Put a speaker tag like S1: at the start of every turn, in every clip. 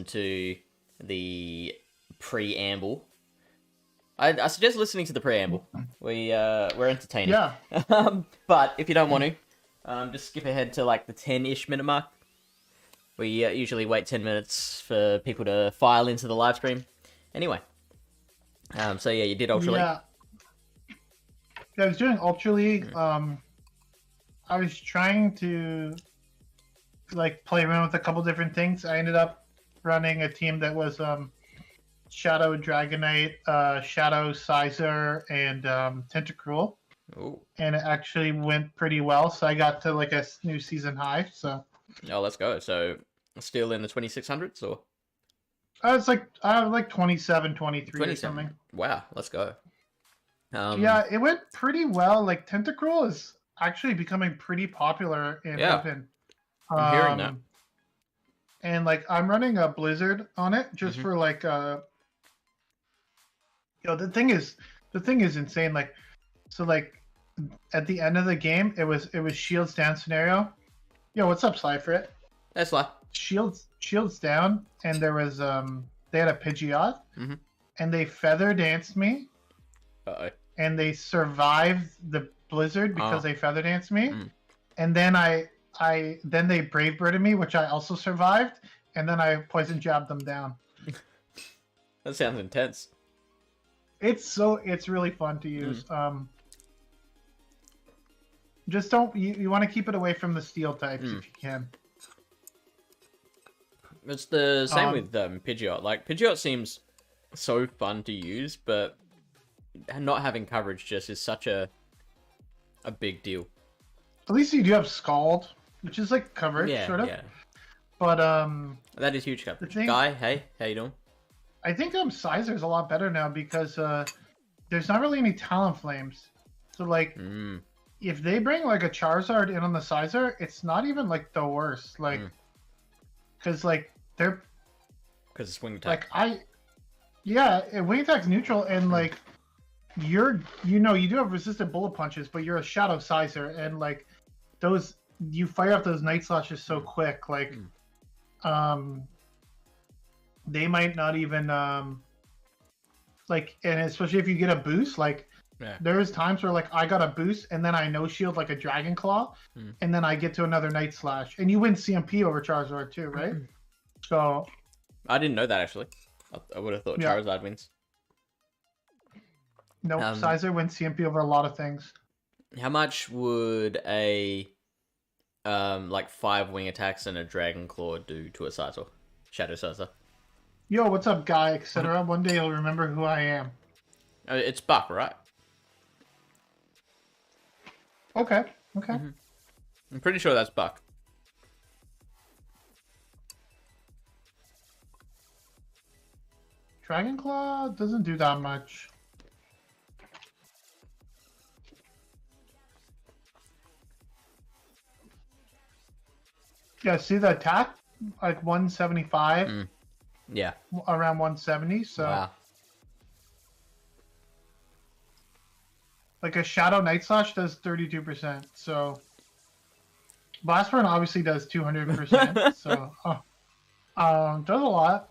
S1: to the preamble. I suggest listening to the preamble. We're entertaining.
S2: Yeah.
S1: But if you don't want to, just skip ahead to like the 10-ish minute mark. We usually wait 10 minutes for people to file into the live stream. Anyway. So yeah, you did Ultra League.
S2: Yeah, I was doing Ultra League. I was trying to like play around with a couple different things. I ended up running a team that was Shadow Dragonite, Shadow Sizer, and Tentacruel.
S1: Ooh.
S2: And it actually went pretty well. So I got to like a new season high. So.
S1: Oh, let's go. So still in the 2600s or?
S2: I was like 27, 23 or something.
S1: Wow, let's go.
S2: Yeah, it went pretty well. Like Tentacruel is actually becoming pretty popular in Open.
S1: I'm hearing that.
S2: And like I'm running a Blizzard on it just for like the thing is insane. Like so like at the end of the game it was shields down scenario. Yo, what's up, Cypher?
S1: That's Sly.
S2: Shields down, and there was they had a Pidgeot, and they feather danced me. And they survived the blizzard because they feather danced me, and then then they brave birded me, which I also survived, and then I poison jabbed them down.
S1: That sounds intense.
S2: It's really fun to use. Just don't you want to keep it away from the steel types if you can.
S1: It's the same with Pidgeot. Like Pidgeot seems so fun to use, but not having coverage just is such a big deal.
S2: At least you do have Scald, which is like coverage, sort of. Yeah. But
S1: that is huge coverage. Guy, hey, how you doing?
S2: I think Sizer's a lot better now because there's not really any Talonflames. So like if they bring like a Charizard in on the Sizer, it's not even like the worst. Like because like they're
S1: because it's wing attack.
S2: Like wing attack's neutral, and like you do have resistant bullet punches, but you're a Shadow Sizer, and like those you fire off those Night Slashes so quick, like they might not even like, and especially if you get a boost, like there's times where like I got a boost and then I no shield like a Dragon Claw, and then I get to another Night Slash, and you win CMP over Charizard too, right? So
S1: I didn't know that actually. I would have thought Charizard wins.
S2: Nope, Sizer wins CMP over a lot of things.
S1: How much would a like 5 wing attacks and a Dragon Claw do to a Sizer? Shadow Sizer.
S2: Yo, what's up, Guy, etc. One day you'll remember who I am.
S1: It's Buck, right?
S2: Okay.
S1: I'm pretty sure that's Buck.
S2: Dragon Claw doesn't do that much. Yeah, see the attack? Like 175?
S1: Yeah.
S2: Around 170, so...
S1: Wow.
S2: Like a Shadow Night Slash does 32%, so... Blast Burn obviously does 200%, so... does a lot.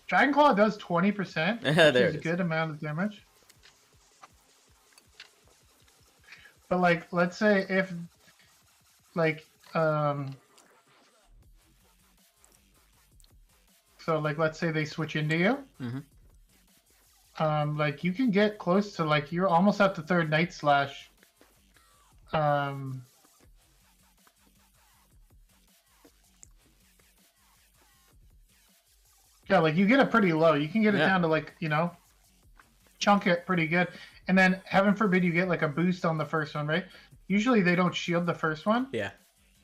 S2: Dragon Claw does 20%, which is a good amount of damage. But like, let's say if... Like, so like, let's say they switch into you. Like you can get close to like you're almost at the third Night Slash. Yeah, like you get it pretty low. You can get it down to like, chunk it pretty good. And then heaven forbid you get like a boost on the first one, right? Usually they don't shield the first one.
S1: Yeah.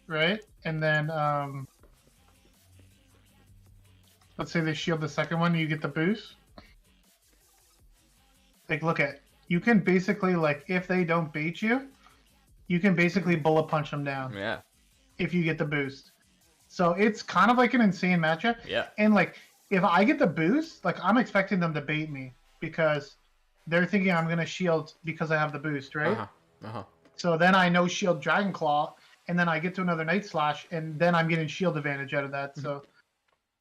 S2: Right? And then let's say they shield the second one, you get the boost. Like, you can basically, like, if they don't bait you, you can basically bullet punch them down.
S1: Yeah.
S2: If you get the boost. So it's kind of like an insane matchup.
S1: Yeah.
S2: And, like, if I get the boost, like, I'm expecting them to bait me because they're thinking I'm going to shield because I have the boost, right? So then I no shield Dragon Claw, and then I get to another Night Slash, and then I'm getting shield advantage out of that. So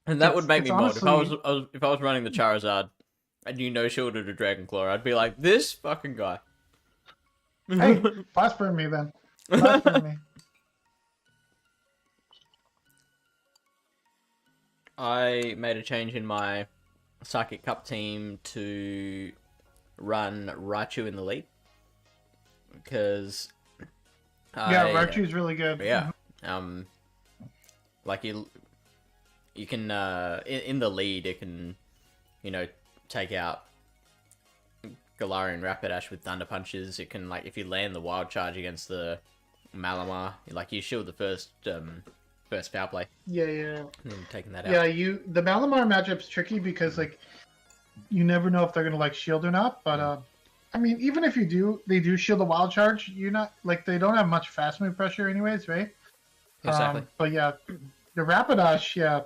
S1: And that would make me mod.
S2: Honestly...
S1: If I was running the Charizard and you no shielded a Dragon Claw, I'd be like, this fucking guy.
S2: Hey, fast burn me then. Fast burn me.
S1: I made a change in my Psychic Cup team to run Raichu in the lead. Because...
S2: Yeah, Raichu's really good.
S1: Yeah. Like, you can, in the lead, it can, you know, take out Galarian Rapidash with Thunder Punches. It can, like, if you land the Wild Charge against the Malamar, like, you shield the first foul play.
S2: Yeah.
S1: And then taking that out.
S2: Yeah, the Malamar matchup's tricky because, like, you never know if they're gonna, like, shield or not, but, I mean, even if they do shield the Wild Charge, you're not, like, they don't have much fast move pressure anyways, right?
S1: Exactly.
S2: But yeah, the Rapidash, yeah,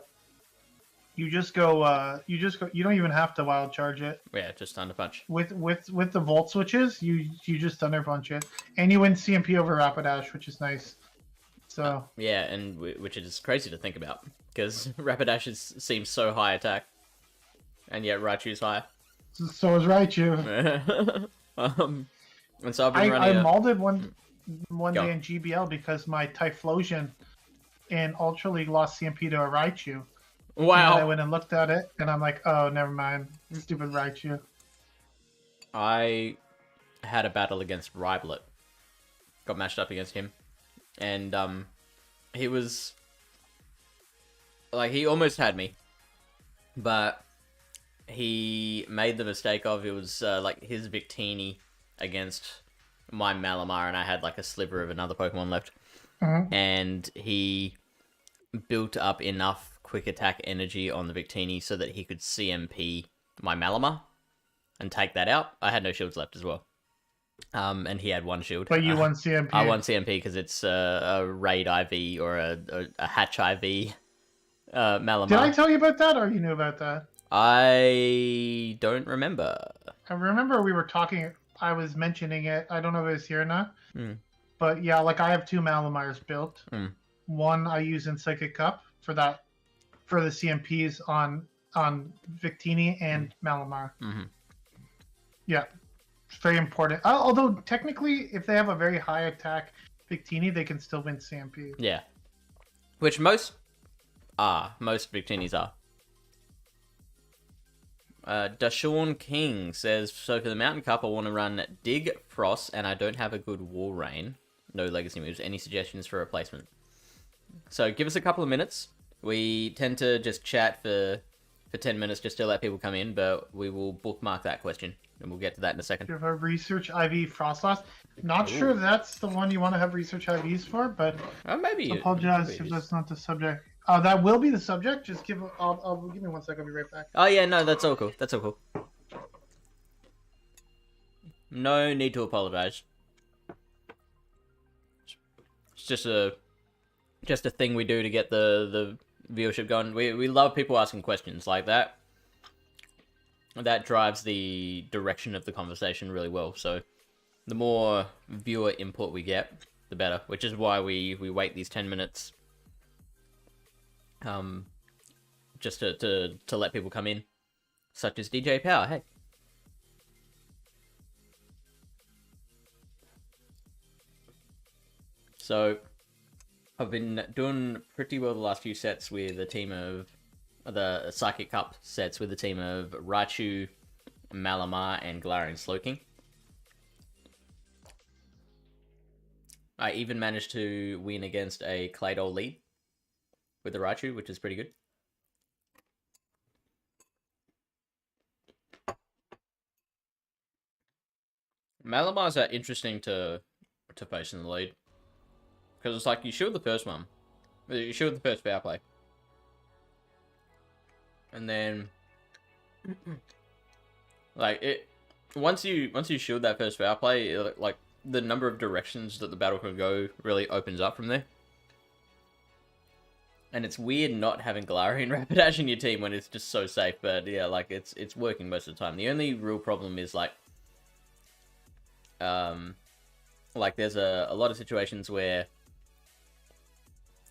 S2: you don't even have to Wild Charge it.
S1: Yeah, just Thunder Punch.
S2: With the Volt switches, you just Thunder Punch it. And you win CMP over Rapidash, which is nice. So
S1: yeah, and which is crazy to think about, because Rapidash seems so high attack, and yet Raichu's higher.
S2: So is Raichu.
S1: And so I've been running.
S2: I molded one day in GBL because my Typhlosion in Ultra League lost CMP to a Raichu.
S1: Wow.
S2: And I went and looked at it, and I'm like, oh, never mind. Stupid Raichu.
S1: I had a battle against Riblet. Got matched up against him. And, he was... like, he almost had me. But he made the mistake of, it was, like, his Victini against my Malamar, and I had, like, a sliver of another Pokemon left. And he built up enough quick attack energy on the Victini so that he could CMP my Malamar and take that out. I had no shields left as well. And he had one shield.
S2: But you won CMP.
S1: I won CMP because it's a Raid IV or a Hatch IV Malamar.
S2: Did I tell you about that, or you knew about that?
S1: I don't remember.
S2: I remember we were talking, I was mentioning it. I don't know if it was here or not. But yeah, like, I have 2 Malamars built. One I use in Psychic Cup for the CMPs on Victini and Malamar. Yeah, it's very important. Although technically, if they have a very high attack Victini, they can still win CMP.
S1: Yeah, which most Victinis are. Dashawn King says, so for the Mountain Cup, I want to run Dig, Frost, and I don't have a good Wall Rain. No legacy moves. Any suggestions for replacement? So give us a couple of minutes. We tend to just chat for 10 minutes just to let people come in, but we will bookmark that question, and we'll get to that in a second.
S2: You have a Research IV Frostlass. Not sure if that's the one you want to have Research IVs for, but
S1: maybe.
S2: Apologize if that's not the subject. That will be the subject. Just give me 1 second. I'll be right back.
S1: Oh yeah, no, that's all cool. That's all cool. No need to apologize. It's just a thing we do to get the viewership going. We love people asking questions like that. That drives the direction of the conversation really well. So the more viewer input we get, the better. Which is why we wait these 10 minutes. Just to let people come in, such as DJ Power. Hey. So, I've been doing pretty well the last few sets with a team of the Psychic Cup sets with a team of Raichu, Malamar, and Galarian Slowking. I even managed to win against a Claydol lead with the Raichu, which is pretty good. Malamars are interesting to face in the lead. Because it's like, you shield the first one. You shield the first power play. And then... like, once you shield that first power play, like, the number of directions that the battle can go really opens up from there. And it's weird not having Galarian Rapidash in your team when it's just so safe, but yeah, like, it's working most of the time. The only real problem is, like there's a lot of situations where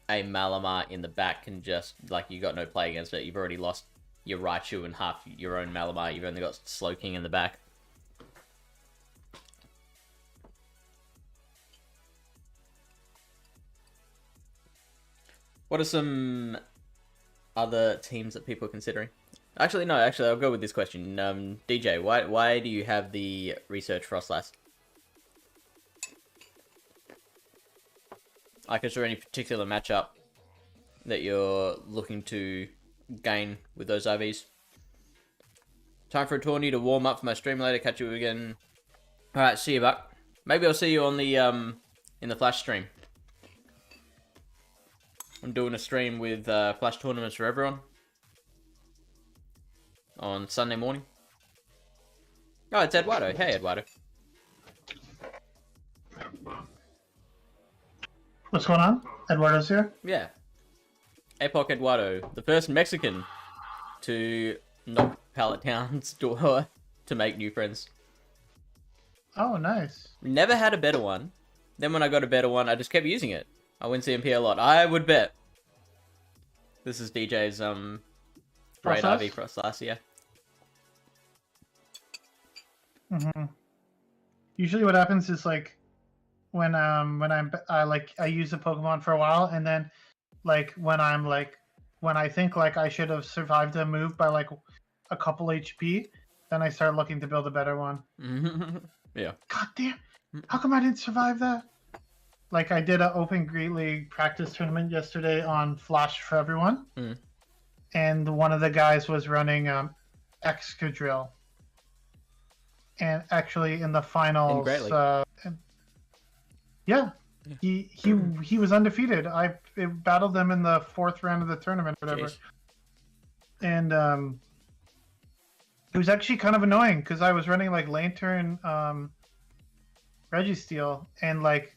S1: a Malamar in the back can just, like, you got no play against it. You've already lost your Raichu and half your own Malamar. You've only got Slowking in the back. What are some other teams that people are considering? Actually, no. Actually, I'll go with this question. DJ, why do you have the Research Frostlass? Like, is there any particular matchup that you're looking to gain with those IVs? Time for a tourney to warm up for my stream later. Catch you again. All right, see you, Buck. Maybe I'll see you on the in the Flash stream. I'm doing a stream with Flash tournaments for everyone on Sunday morning. Oh, it's Eduardo. Hey, Eduardo.
S2: What's going on? Eduardo's here?
S1: Yeah. Epoch Eduardo, the first Mexican to knock Pallet Town's door to make new friends.
S2: Oh, nice.
S1: Never had a better one. Then when I got a better one, I just kept using it. I win CMP a lot. I would bet. This is DJ's great RV Frostlass, yeah.
S2: Usually what happens is like when I use a Pokemon for a while, and then like when I think like I should have survived a move by like a couple HP, then I start looking to build a better one.
S1: Yeah.
S2: God damn! How come I didn't survive that? Like, I did an Open Great League practice tournament yesterday on Flash for everyone. And one of the guys was running Excadrill. And actually, in the finals... yeah. He was undefeated. I battled him in the 4th round of the tournament, or whatever. Jeez. And it was actually kind of annoying, because I was running, like, Lantern Registeel, and, like...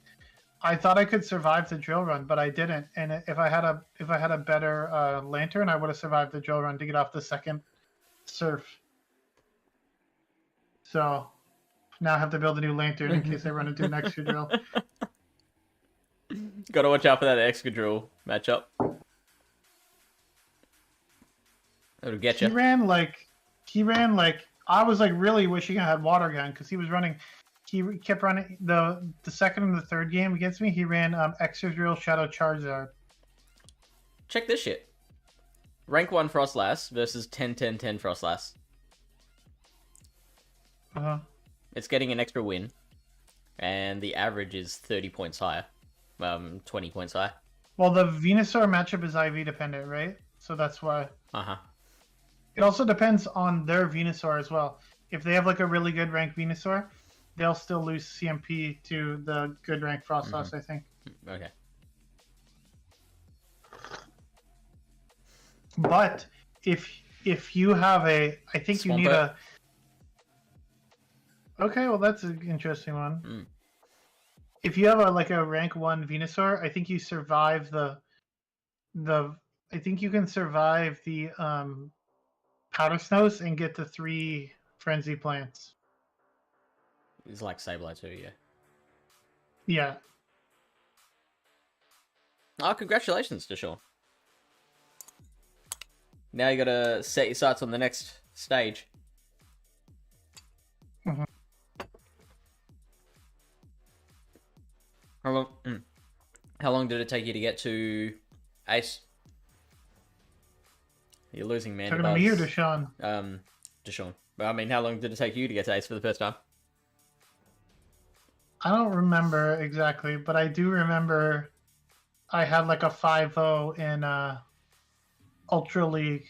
S2: I thought I could survive the drill run, but I didn't. And if I had a better lantern, I would have survived the drill run to get off the second surf. So now I have to build a new lantern in case I run into an Excadrill.
S1: Gotta watch out for that Excadrill matchup. It'll get you.
S2: He ran like I was like really wishing I had Water Gun, because he was running. He kept running the second and the third game against me. He ran Excadrill, Shadow Charizard.
S1: Check this shit. Rank 1 Frostlass versus 10-10-10 Frostlass. It's getting an extra win, and the average is 30 points higher. 20 points higher.
S2: Well, the Venusaur matchup is IV dependent, right? So that's why. It also depends on their Venusaur as well. If they have like a really good rank Venusaur, they'll still lose CMP to the good rank Frostlass, I think.
S1: Okay.
S2: But if you have I think you need a... Okay, well that's an interesting one. If you have a rank 1 Venusaur, I think you survive the I think you can survive the Powder Snows and get the 3 Frenzy Plants.
S1: It's like Sableye too, yeah.
S2: Yeah.
S1: Oh, congratulations, Deshaun. Now you gotta set your sights on the next stage. How long did it take you to get to Ace? You're losing, man.
S2: Talking about me or Deshaun?
S1: Deshaun. But I mean, how long did it take you to get to Ace for the first time?
S2: I don't remember exactly, but I do remember I had like a 5-0 in Ultra League,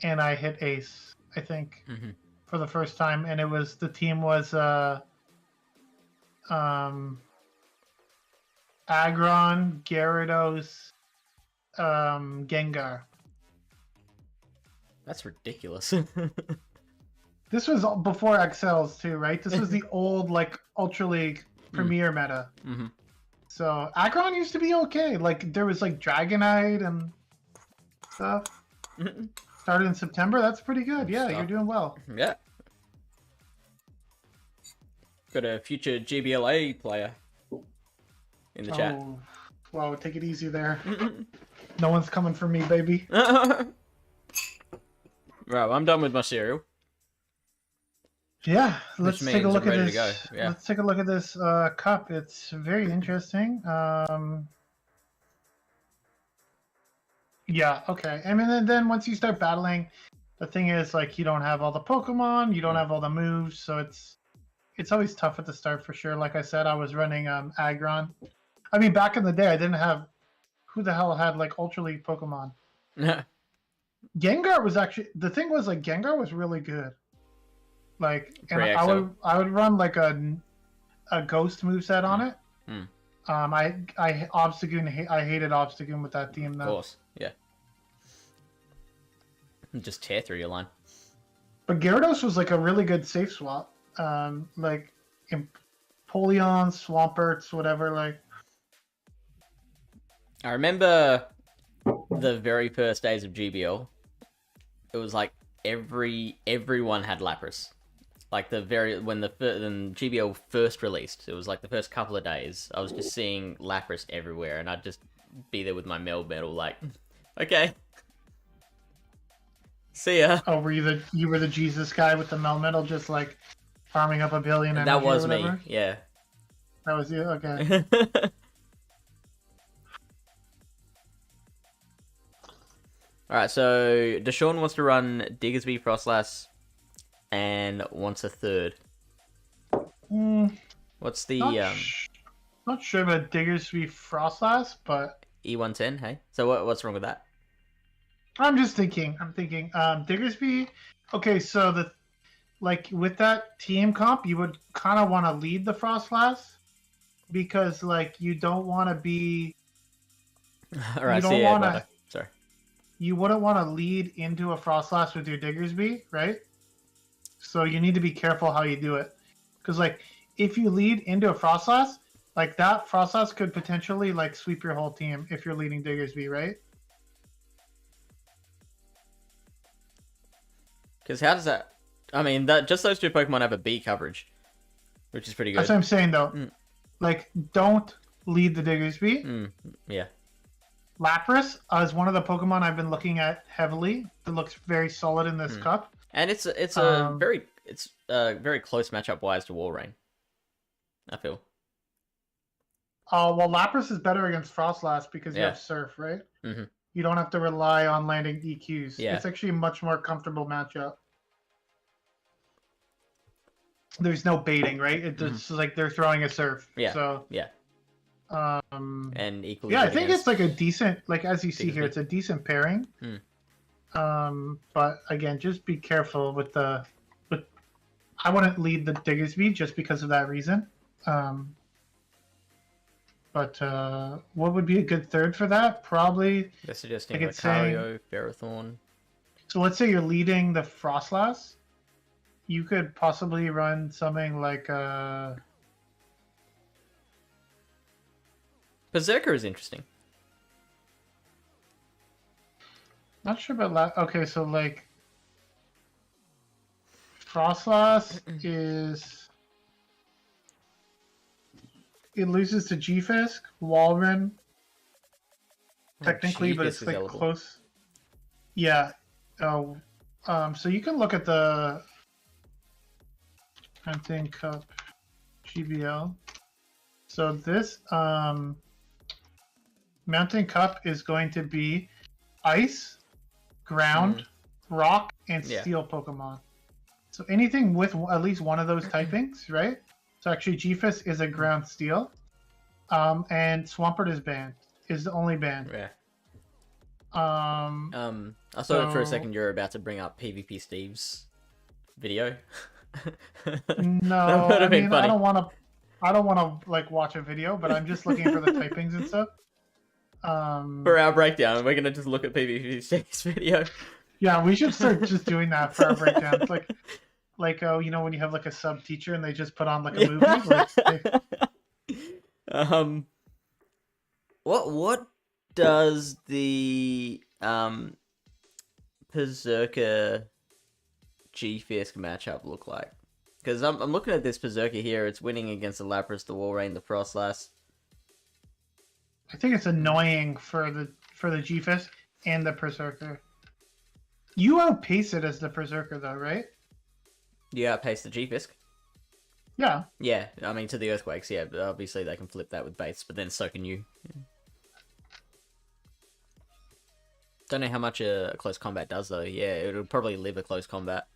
S2: and I hit Ace, I think, for the first time, and the team was Aggron, Gyarados, Gengar.
S1: That's ridiculous.
S2: This was before XLs too, right? This was the old like Ultra League Premier meta. So Aggron used to be okay. Like there was like Dragonite and stuff. Started in September. That's pretty good. Yeah, you're doing well.
S1: Yeah. Got a future GBLA player in the chat.
S2: Whoa, take it easy there. No one's coming for me, baby.
S1: Right, I'm done with my cereal.
S2: Yeah, let's take a look at this.
S1: Yeah.
S2: Let's take a look at this cup. It's very interesting. Yeah, okay. I mean, and then once you start battling, the thing is, like, you don't have all the Pokemon, you don't have all the moves, so it's always tough at the start for sure. Like I said, I was running Aggron. I mean, back in the day, I didn't have... Who the hell had, like, Ultra League Pokemon? Gengar was actually... The thing was, like, Gengar was really good. Like, and I would run, like, a Ghost moveset on it. I hated Obstagoon with that team, though.
S1: Of course, yeah. Just tear through your line.
S2: But Gyarados was like a really good safe swap. Like Empoleon, Swamperts, whatever. Like,
S1: I remember the very first days of GBL. It was like everyone had Lapras. Like when GBL first released, it was like the first couple of days. I was just seeing Lapras everywhere, and I'd just be there with my Melmetal, like, okay. See ya.
S2: Oh, you were the Jesus guy with the Melmetal, just like farming up a billion.
S1: That was me. Yeah.
S2: That was you. Okay.
S1: All right. So Deshaun wants to run Diggersby, Frostlass, and wants a third. What's the
S2: Not sure about Diggersby, Frostlass, but
S1: E110. Hey. So what's wrong with that?
S2: I'm thinking, Diggersby. Okay, so with that team comp, you would kind of want to lead the Frostlass because, like, you don't want to be.
S1: All right, see ya, brother. Sorry.
S2: You wouldn't want to lead into a Frostlass with your Diggersby, right? So you need to be careful how you do it, because, like, if you lead into a Frostlass, like, that Frostlass could potentially, like, sweep your whole team if you're leading Diggersby, right?
S1: Because how does that... I mean, just those two Pokemon have a B coverage, which is pretty good.
S2: That's what I'm saying, though. Like, don't lead the Diggersby.
S1: Yeah.
S2: Lapras is one of the Pokemon I've been looking at heavily. It looks very solid in this cup.
S1: And it's a very close matchup wise to Walrein, I feel.
S2: Well, Lapras is better against Frostlass because you have Surf, right?
S1: Mm-hmm.
S2: You don't have to rely on landing EQs.
S1: Yeah.
S2: It's actually a much more comfortable matchup. There's no baiting, right? It's just like they're throwing a Surf.
S1: Yeah.
S2: So,
S1: yeah. And equally.
S2: Yeah, I think it's like a decent, like, as you see here, it's a decent pairing. But again, just be careful with I wouldn't lead the Diggersby just because of that reason. But what would be a good third for that? Probably.
S1: They're suggesting Lucario, Ferrothorn.
S2: So let's say you're leading the Frostlass. You could possibly run something like
S1: Berserker is interesting.
S2: Not sure about okay, so like Frostlass is it loses to G-Fisk, Walrein, technically, but it's like close. Yeah. Oh, so you can look at the Hunting Cup GBL. So this Mountain Cup is going to be Ice, Ground, Rock, and Steel Pokemon. So anything with at least one of those typings, right? So actually G-Fisk is a Ground Steel. And Swampert is banned. Is the only ban.
S1: Yeah. I thought for a second you were about to bring up PvP Steve's video.
S2: No, I mean, I don't want to like watch a video, but I'm just looking for the typings and stuff.
S1: For our breakdown, we're gonna just look at PvP Steve's video.
S2: Yeah, we should start just doing that for our breakdowns. Like you know, when you have like a sub teacher and they just put on like a movie.
S1: What does the Berserker G-Fisk matchup look like? Because I'm looking at this Berserker here. It's winning against the Lapras, the Walrein, the Frostlass.
S2: I think it's annoying for the G-Fisk and the Berserker. You outpace it as the Berserker though, right?
S1: You outpace the G-Fisk?
S2: Yeah.
S1: Yeah, I mean to the Earthquakes, yeah, but obviously they can flip that with baits, but then so can you. Yeah. Don't know how much a close combat does though. Yeah, it'll probably live a close combat.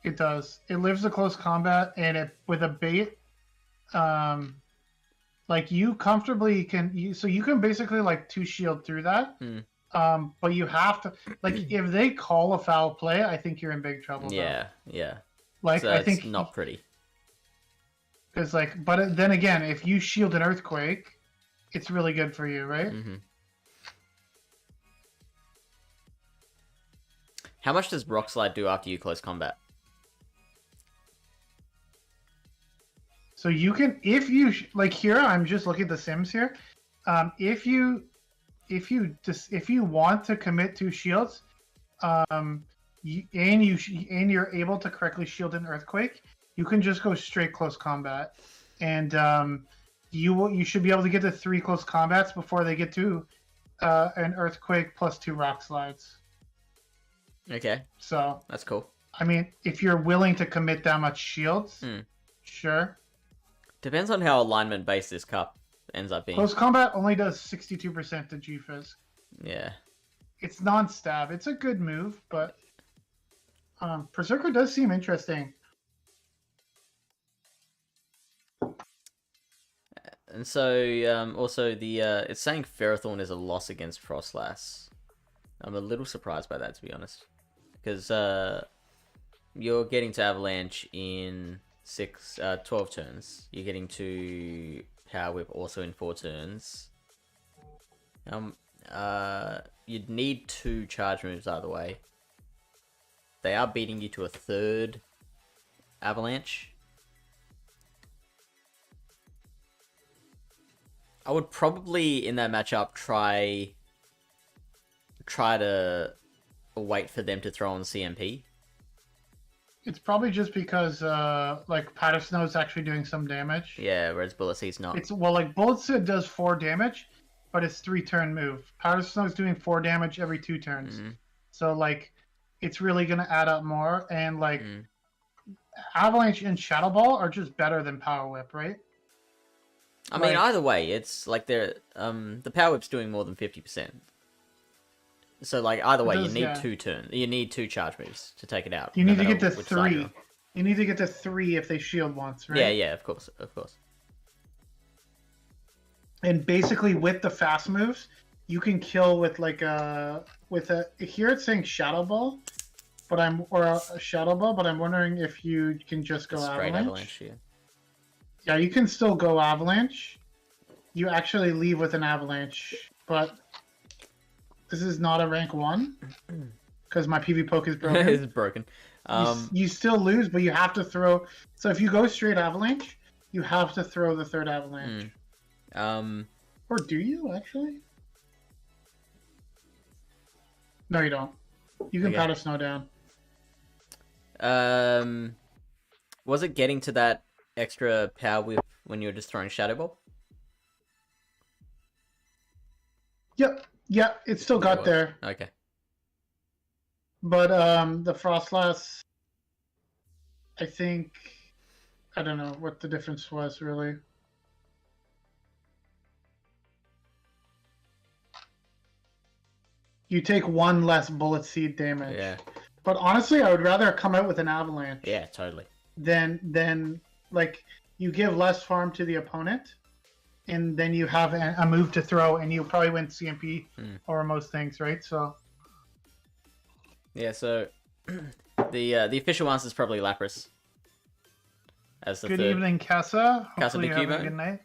S2: It does. It lives a close combat, and it with a bait, like you comfortably can. So you can basically like 2-shield through that. But you have to like if they call a foul play, I think you're in big trouble.
S1: Yeah, yeah.
S2: Like
S1: so
S2: I think
S1: it's not pretty.
S2: Because like, but then again, if you shield an Earthquake, it's really good for you, right?
S1: How much does Rock Slide do after you close combat?
S2: So you can, if you like here, I'm just looking at the Sims here. If you want to commit 2 shields, and you're able to correctly shield an Earthquake, you can just go straight close combat, and you should be able to get to 3 close combats before they get to an Earthquake plus 2 Rock Slides.
S1: Okay.
S2: So
S1: that's cool.
S2: I mean, if you're willing to commit that much shields, sure.
S1: Depends on how alignment based this cup ends up being.
S2: Close combat only does 62% to G-Fisk.
S1: Yeah.
S2: It's non-stab. It's a good move, but Berserker does seem interesting.
S1: And so, also the it's saying Ferrothorn is a loss against Frostlass. I'm a little surprised by that, to be honest, because you're getting to Avalanche in 12 turns. You're getting to Power Whip also in 4 turns. You'd need 2 charge moves either way. They are beating you to a 3rd Avalanche. I would probably, in that matchup, try to wait for them to throw on CMP.
S2: It's probably just because like Powder Snow is actually doing some damage.
S1: Yeah, whereas Bullet Seed's not.
S2: It's like Bullet Seed does 4 damage, but it's 3-turn move. Powder Snow is doing 4 damage every 2 turns. So like it's really gonna add up more, and like Avalanche and Shadow Ball are just better than Power Whip, right?
S1: I mean, either way, it's like the Power Whip's doing more than 50%. So like either way, you need 2 turns. You need 2 charge moves to take it out.
S2: You need to get to 3. You need to get to 3 if they shield once, right?
S1: Yeah, of course.
S2: And basically, with the fast moves, you can kill with like here it's saying Shadow Ball, but a Shadow Ball, but I'm wondering if you can just go Avalanche. Yeah, you can still go Avalanche. You actually leave with an Avalanche, but this is not a rank 1 because my PV poke is broken.
S1: It's broken.
S2: You still lose, but you have to throw. So if you go straight Avalanche, you have to throw the 3rd Avalanche. Or do you actually? No, you don't. You can Powder Snow down.
S1: Was it getting to that extra Power Whip when you were just throwing Shadow Ball?
S2: Yep. Yeah, it still got there.
S1: Okay.
S2: But the Frostlass, I think, I don't know what the difference was really. You take 1 less Bullet Seed damage.
S1: Yeah.
S2: But honestly, I would rather come out with an Avalanche.
S1: Yeah, totally.
S2: Than like you give less farm to the opponent, and then you have a move to throw, and you probably win CMP over most things, right? So.
S1: Yeah. So the official answer is probably Lapras. As the
S2: good
S1: 3rd.
S2: Evening, Kessa.
S1: Kessa
S2: Hopefully you have a good night.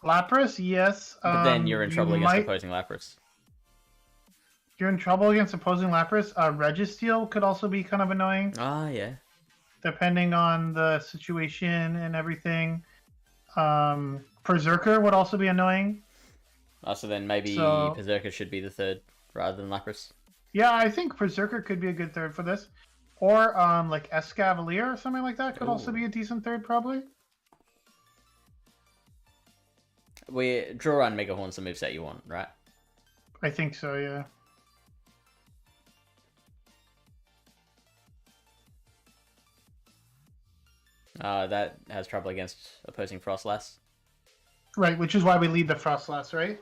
S2: Lapras, yes.
S1: But then you're in trouble against opposing Lapras.
S2: You're in trouble against opposing Lapras. Registeel could also be kind of annoying.
S1: Ah, yeah.
S2: Depending on the situation and everything. Berserker would also be annoying.
S1: Oh, so then maybe Berserker should be the 3rd rather than Lapras.
S2: Yeah, I think Berserker could be a good 3rd for this. Or like Escavalier or something like that could also be a decent 3rd, probably.
S1: we draw on Mega Horn's the moveset you want, right?
S2: I think so, yeah.
S1: That has trouble against opposing Frostlass.
S2: Right, which is why we lead the Frostlass, right?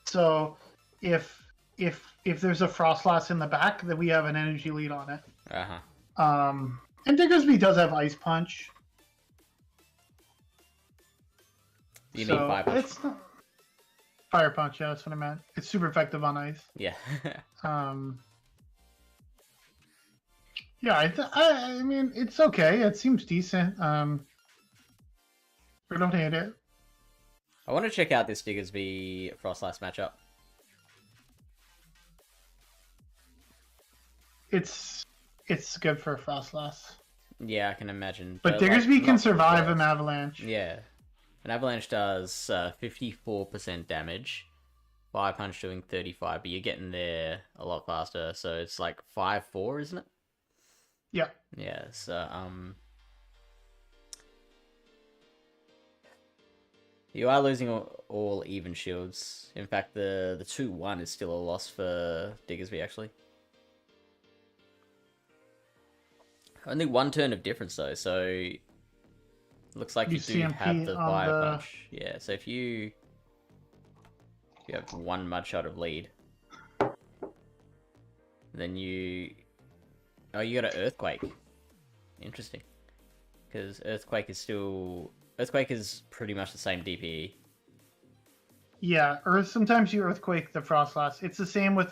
S2: So if there's a Frostlass in the back, then we have an energy lead on it. And Diggersby does have Ice Punch.
S1: You need Fire Punch.
S2: It's not... Fire Punch, yeah, that's what I meant. It's super effective on ice.
S1: Yeah.
S2: Yeah, I mean, it's okay. It seems decent. We don't hate it.
S1: I want to check out this Diggersby Frostlass matchup.
S2: It's good for Frostlass.
S1: Yeah, I can imagine.
S2: But Diggersby like, can survive an Avalanche.
S1: Yeah. An Avalanche does 54% damage. Fire Punch doing 35, but you're getting there a lot faster. So it's like 5-4, isn't it?
S2: Yeah.
S1: Yeah, so, you are losing all even shields. In fact, the 2-1 is still a loss for Diggersby, actually. Only one turn of difference, though, so... Looks like you do have the Fire Punch. Yeah, so if you have one Mudshot of lead, then you... Oh, you got an Earthquake. Interesting. Because Earthquake is still... Earthquake is pretty much the same DPE.
S2: Yeah, sometimes you Earthquake the Frostlass. It's the same with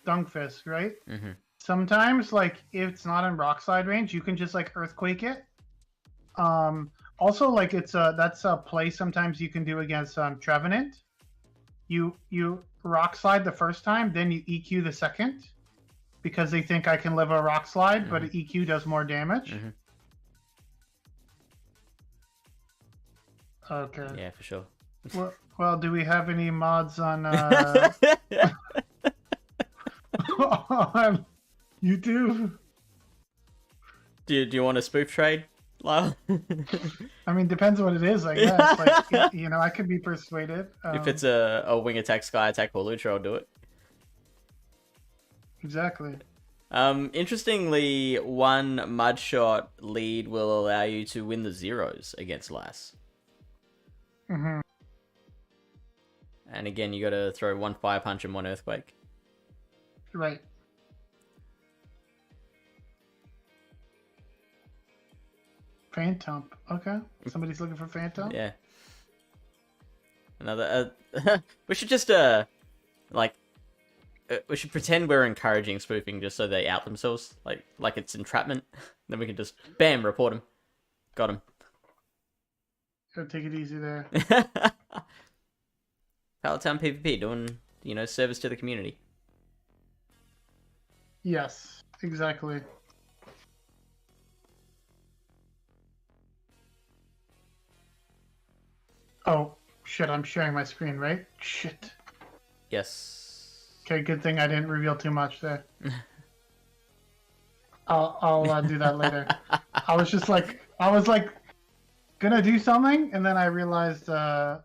S2: Dunkfist, right?
S1: Mm-hmm.
S2: Sometimes, like, if it's not in Rock Slide range, you can just, like, Earthquake it. Also, like, that's a play sometimes you can do against Trevenant. You Rock Slide the first time, then you EQ the second. Because they think I can live a Rock Slide, but EQ does more damage. Okay.
S1: Yeah, for sure.
S2: Well, do we have any mods on on YouTube?
S1: Do you want a spoof trade, Lyle?
S2: I mean, depends on what it is, I guess. Like, you know, I could be persuaded.
S1: If it's a wing attack, sky attack, or Lutra, I'll do it.
S2: Exactly.
S1: Interestingly, one Mudshot lead will allow you to win the zeros against Lass.
S2: Mm-hmm.
S1: And again, you got to throw one Fire Punch and one Earthquake.
S2: Right. Phantom. Okay. Somebody's looking for Phantom?
S1: Yeah. Another... we should just, we should pretend we're encouraging spoofing just so they out themselves. Like it's entrapment. Then we can just, bam, report him. Got him.
S2: Gotta take it easy there.
S1: Pallet Town PvP, doing, service to the community.
S2: Yes, exactly. Oh, shit, I'm sharing my screen, right? Shit.
S1: Yes.
S2: Okay, good thing I didn't reveal too much there. I'll do that later. I was gonna do something, and then I realized,
S1: Mr.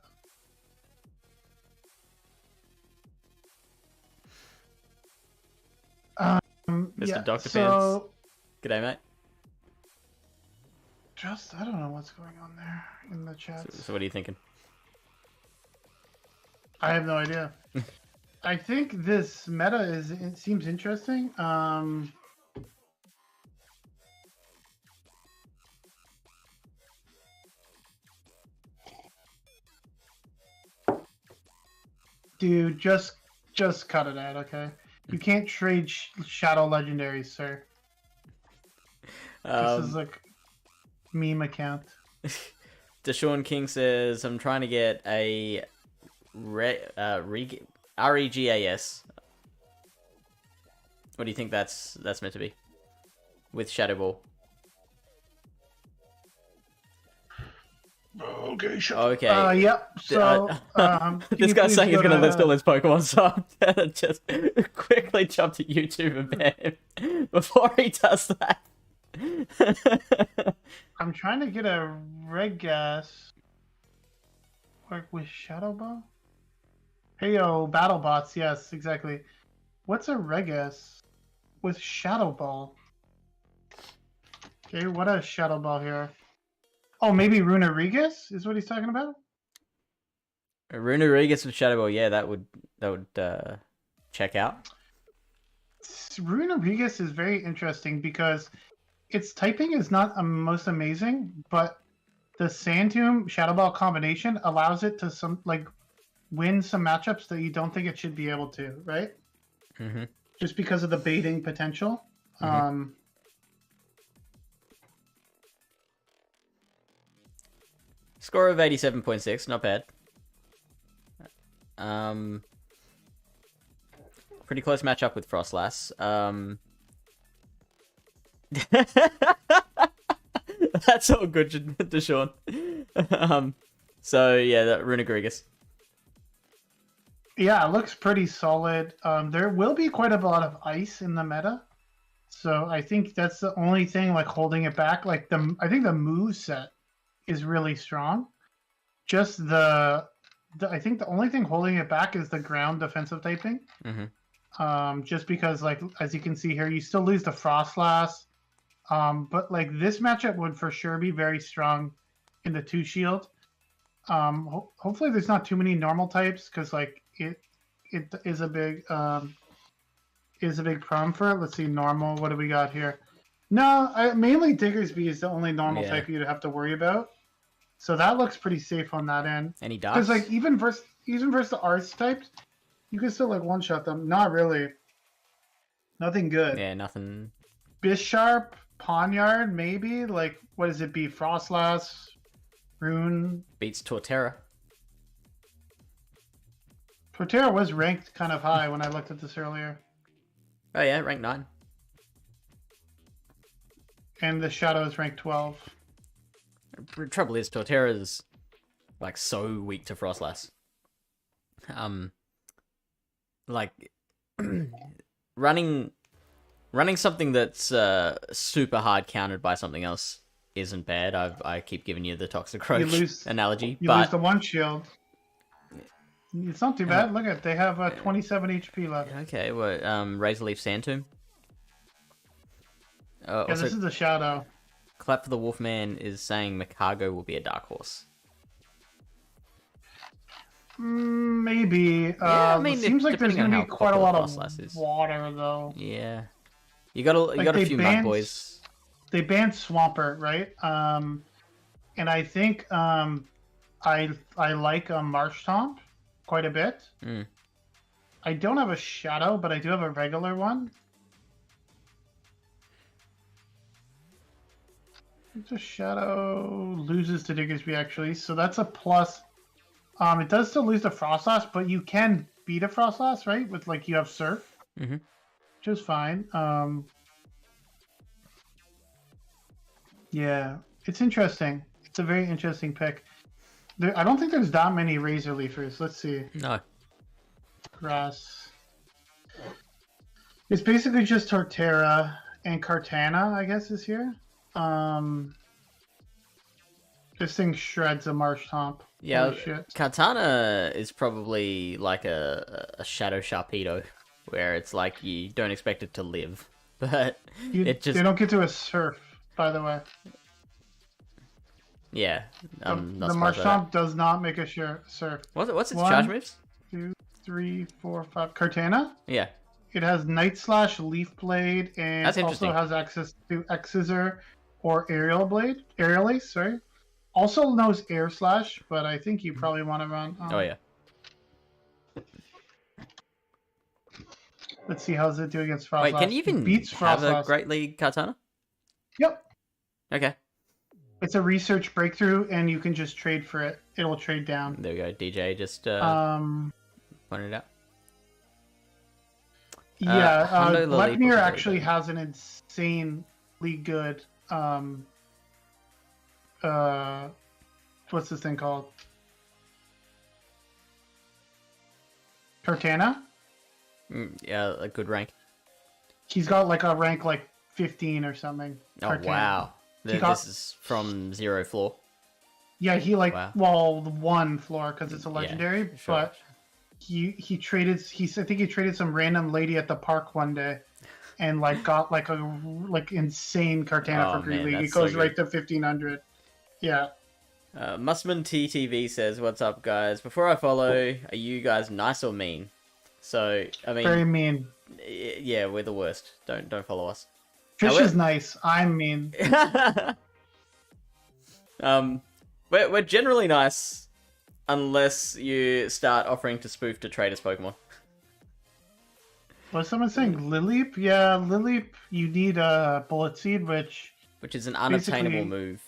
S2: yeah,
S1: Dr.
S2: so...
S1: Pants. G'day, mate.
S2: I don't know what's going on there in the chat.
S1: So what are you thinking?
S2: I have no idea. I think this meta seems interesting. Dude, just cut it out, okay? You can't trade Shadow Legendaries, sir. This is like meme account.
S1: Deshaun King says, I'm trying to get a REGAS. What do you think that's meant to be? With Shadow Ball.
S2: Okay, sure.
S1: Okay.
S2: Yep. So,
S1: this guy's saying he's going to list all his Pokemon, so I'm just quickly jump to YouTube and ban him before he does that.
S2: I'm trying to get a Red Gas. Work with Shadow Ball? Hey yo, battle bots, yes, exactly. What's a Regus with Shadow Ball? Okay, what a Shadow Ball here. Oh, maybe Runarigus is what he's talking about?
S1: Runarigus with Shadow Ball, yeah, that would check out.
S2: Runarigus is very interesting because its typing is not most amazing, but the Sand Tomb Shadow Ball combination allows it to win some matchups that you don't think it should be able to, right?
S1: Mm-hmm.
S2: Just because of the baiting potential.
S1: Mm-hmm. Score of 87.6, not bad. Pretty close matchup with Frostlass. That's all good, Deshaun. So yeah, that Runarigus.
S2: Yeah, it looks pretty solid. There will be quite a lot of ice in the meta, so I think that's the only thing like holding it back. Like I think the move set is really strong. Just I think the only thing holding it back is the ground defensive typing.
S1: Mm-hmm.
S2: Just because, like, as you can see here, you still lose the Frostlass. But like this matchup would for sure be very strong in the 2 shield. Hopefully there's not too many normal types because like it is a big problem for it. Let's see, normal. What do we got here? No, mainly Diggersby is the only normal type you'd have to worry about. So that looks pretty safe on that end.
S1: Any dots?
S2: Because like even versus the arts types, you can still like one shot them. Not really. Nothing good.
S1: Yeah, nothing.
S2: Bisharp, Ponyard, maybe. Like what does it be? Frostlass, Rune
S1: beats Torterra.
S2: Torterra was ranked kind of high when I looked at this earlier.
S1: Oh yeah, rank 9.
S2: And the Shadow is ranked 12.
S1: The trouble is, Torterra is like so weak to Frostlass. Like running something that's super hard countered by something else isn't bad. I keep giving you the Toxicroak analogy.
S2: You lose the 1 shield. It's not too bad. Look at they have 27 HP left.
S1: Okay, what? Razorleaf Sand Tomb.
S2: Yeah, this is the Shadow.
S1: Clap for the Wolfman is saying Makago will be a dark horse.
S2: Maybe.
S1: Yeah, I mean,
S2: it seems like there's going to be quite a lot of water, though.
S1: Yeah, you got a few mud boys.
S2: They banned Swampert, right? And I think I like Marshtomp quite a bit.
S1: Mm.
S2: I don't have a Shadow, but I do have a regular one. It's a Shadow loses to Diggersby actually, so that's a plus. It does still lose to Frostlass, but you can beat a Frostlass, right? With like you have Surf,
S1: which
S2: is fine. Yeah, it's interesting. It's a very interesting pick. I don't think there's that many Razor Leafers. Let's see.
S1: No.
S2: Grass. It's basically just Torterra and Kartana, I guess, is here. This thing shreds a Marshtomp.
S1: Yeah, Katana is probably like a Shadow Sharpedo, where it's like you don't expect it to live, but
S2: they don't get to a Surf, by the way.
S1: Yeah,
S2: the Marshtomp does not make a Surf.
S1: What's its charge moves?
S2: 2, 3, 4, 5. Kartana?
S1: Yeah.
S2: It has Night Slash, Leaf Blade, and also has access to X-Scissor or Aerial Ace, sorry. Also knows Air Slash, but I think you probably want to run.
S1: Oh yeah.
S2: Let's see, how's it do against Frostlass?
S1: Wait, can you even have a Great League Katana?
S2: Yep.
S1: Okay.
S2: It's a research breakthrough, and you can just trade for it. It'll trade down.
S1: There we go. DJ just pointed it out.
S2: Yeah, Blepnir actually has an insanely good what's this thing called? Kartana?
S1: Yeah, a good rank.
S2: He's got like a rank like 15 or something.
S1: Oh, Kartana. Wow. This is from 0 floor.
S2: Yeah, he like
S1: Wow.
S2: well the one floor because it's a legendary,
S1: yeah, sure.
S2: but he traded I think he traded some random lady at the park one day, and like got like a like insane Cartana for Green
S1: Man,
S2: League. It
S1: that's so
S2: goes right
S1: good.
S2: to 1500. Yeah.
S1: Musman TTV says, "What's up, guys? Before I follow, are you guys nice or mean?" So, I mean,
S2: Very mean.
S1: Yeah, we're the worst. Don't follow us.
S2: Fish is nice. I'm mean.
S1: We're generally nice, unless you start offering to spoof to trade us Pokemon.
S2: Was someone saying Lileep? Yeah, Lileep. You need a Bullet Seed, which
S1: is an unobtainable move.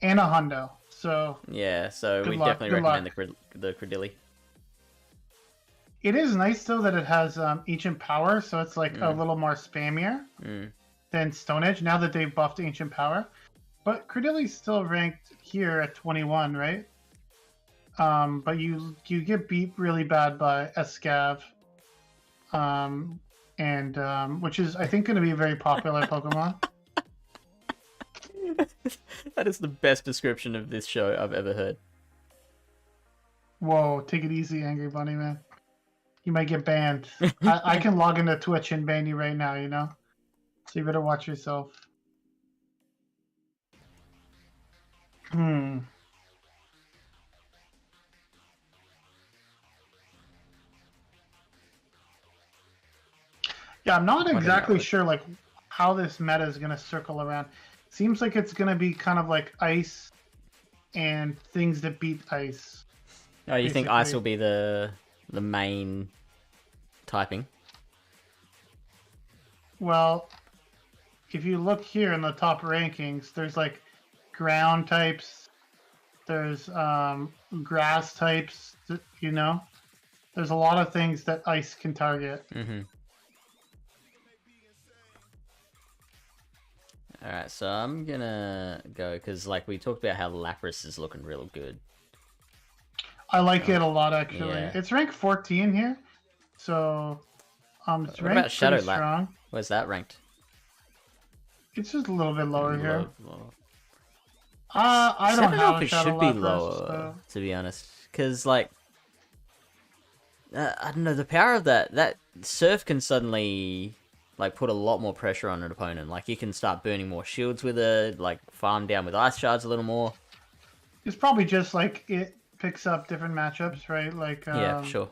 S2: And a Hundo. So
S1: yeah, so we
S2: luck,
S1: definitely recommend the Credilli.
S2: It is nice though that it has Ancient Power, so it's like a little more spammier than Stone Edge. Now that they've buffed Ancient Power, but Credilli's still ranked here at 21, right? But you get beat really bad by Escav, which is I think going to be a very popular Pokemon.
S1: That is the best description of this show I've ever heard.
S2: Whoa, take it easy, Angry Bunny Man. You might get banned. I can log into Twitch and ban you right now, you know? So you better watch yourself. Yeah, I'm not exactly sure like how this meta is going to circle around. Seems like it's going to be kind of like ice and things that beat ice.
S1: Oh, you think ice will be the main typing?
S2: Well, if you look here in the top rankings, there's like ground types, there's grass types, you know? There's a lot of things that ice can target.
S1: Alright, so I'm gonna go, because like we talked about how Lapras is looking real good.
S2: I like it a lot, actually.
S1: Yeah.
S2: It's ranked 14 here, so it's
S1: what about Shadow
S2: strong.
S1: Where's that ranked?
S2: It's just a little bit lower here. I don't know if it should be lower,
S1: to be honest, because like I don't know, the power of that Surf can suddenly like put a lot more pressure on an opponent. Like you can start burning more shields with it, like farm down with ice shards a little more.
S2: It's probably just like it picks up different matchups, right? Like
S1: yeah, sure.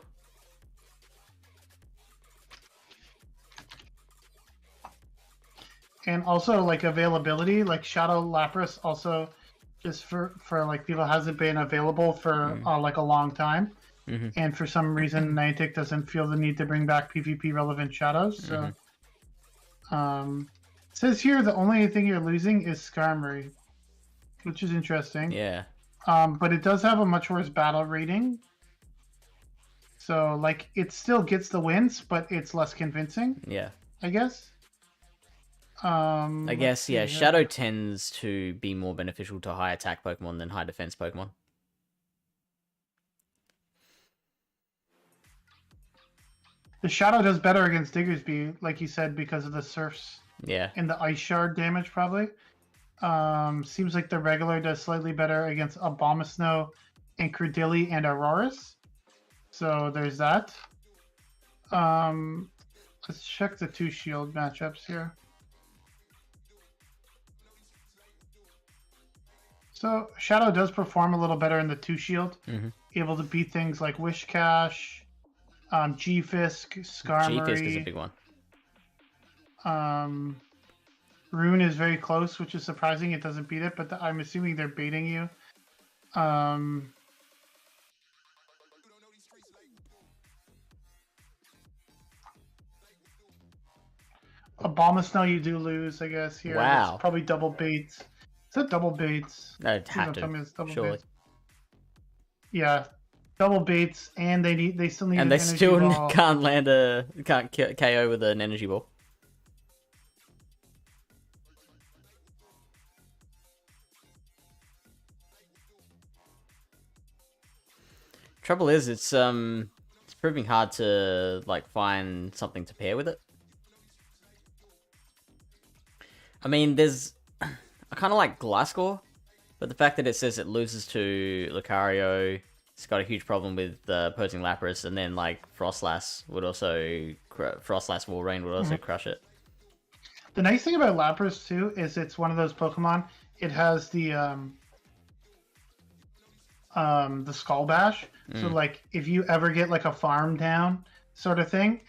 S2: And also like availability, like Shadow Lapras also just for like people hasn't been available for like a long time. And for some reason Niantic doesn't feel the need to bring back PvP relevant shadows. So it says here the only thing you're losing is Skarmory, which is interesting.
S1: Yeah.
S2: But it does have a much worse battle rating. So like it still gets the wins, but it's less convincing.
S1: Yeah.
S2: I guess.
S1: I guess, yeah, Shadow tends to be more beneficial to high attack Pokemon than high defense Pokemon.
S2: The Shadow does better against Diggersby, like you said, because of the Surfs.
S1: Yeah.
S2: And the Ice Shard damage, probably. Seems like the regular does slightly better against Abomasnow and Credilli and Auroras. So there's that. Let's check the 2 shield matchups here. So Shadow does perform a little better in the 2 shield. Able to beat things like Wishcash, G-Fisk, Skarmory.
S1: G-Fisk is a big one.
S2: Rune is very close, which is surprising. It doesn't beat it, but I'm assuming they're baiting you. Abomasnow you do lose, I guess, here.
S1: Wow.
S2: It's probably double baits. Is that double baits?
S1: No, it had to. Surely.
S2: Baits. Yeah, double baits, and they still need.
S1: And they still can't KO with an energy ball. Trouble is, it's proving hard to like find something to pair with it. I mean, I kind of like Gliscor, But the fact that it says it loses to Lucario, it's got a huge problem with opposing Lapras, and then like Frostlass would also Frostlass Walrein would also crush it.
S2: The nice thing about Lapras too is it's one of those Pokemon. It has the Skull Bash. So like if you ever get like a farm down sort of thing,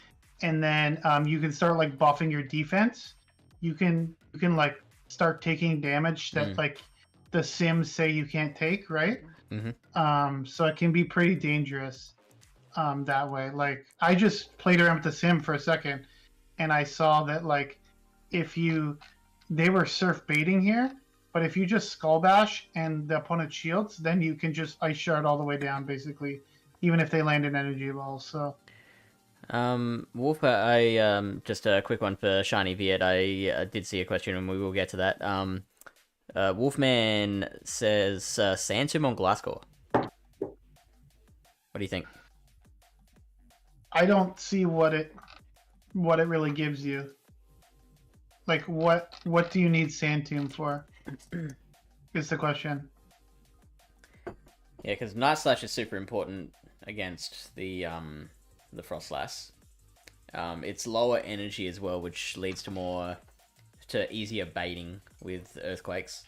S2: and then you can start like buffing your defense, you can like start taking damage that like the Sims say you can't take, right? So it can be pretty dangerous that way. Like I just played around with the Sim for a second, and I saw that like they were surf baiting here, but if you just Skull Bash and the opponent shields, then you can just Ice Shard all the way down, basically, even if they land an energy ball. So,
S1: Wolf, I just a quick one for Shiny Viet. I did see a question, and we will get to that. Wolfman says Santum on Glasscore. What do you think?
S2: I don't see what it really gives you. Like what do you need Santum for? Is the question.
S1: Yeah, because Night Slash is super important against the Frostlass. It's lower energy as well, which leads to easier baiting with Earthquakes.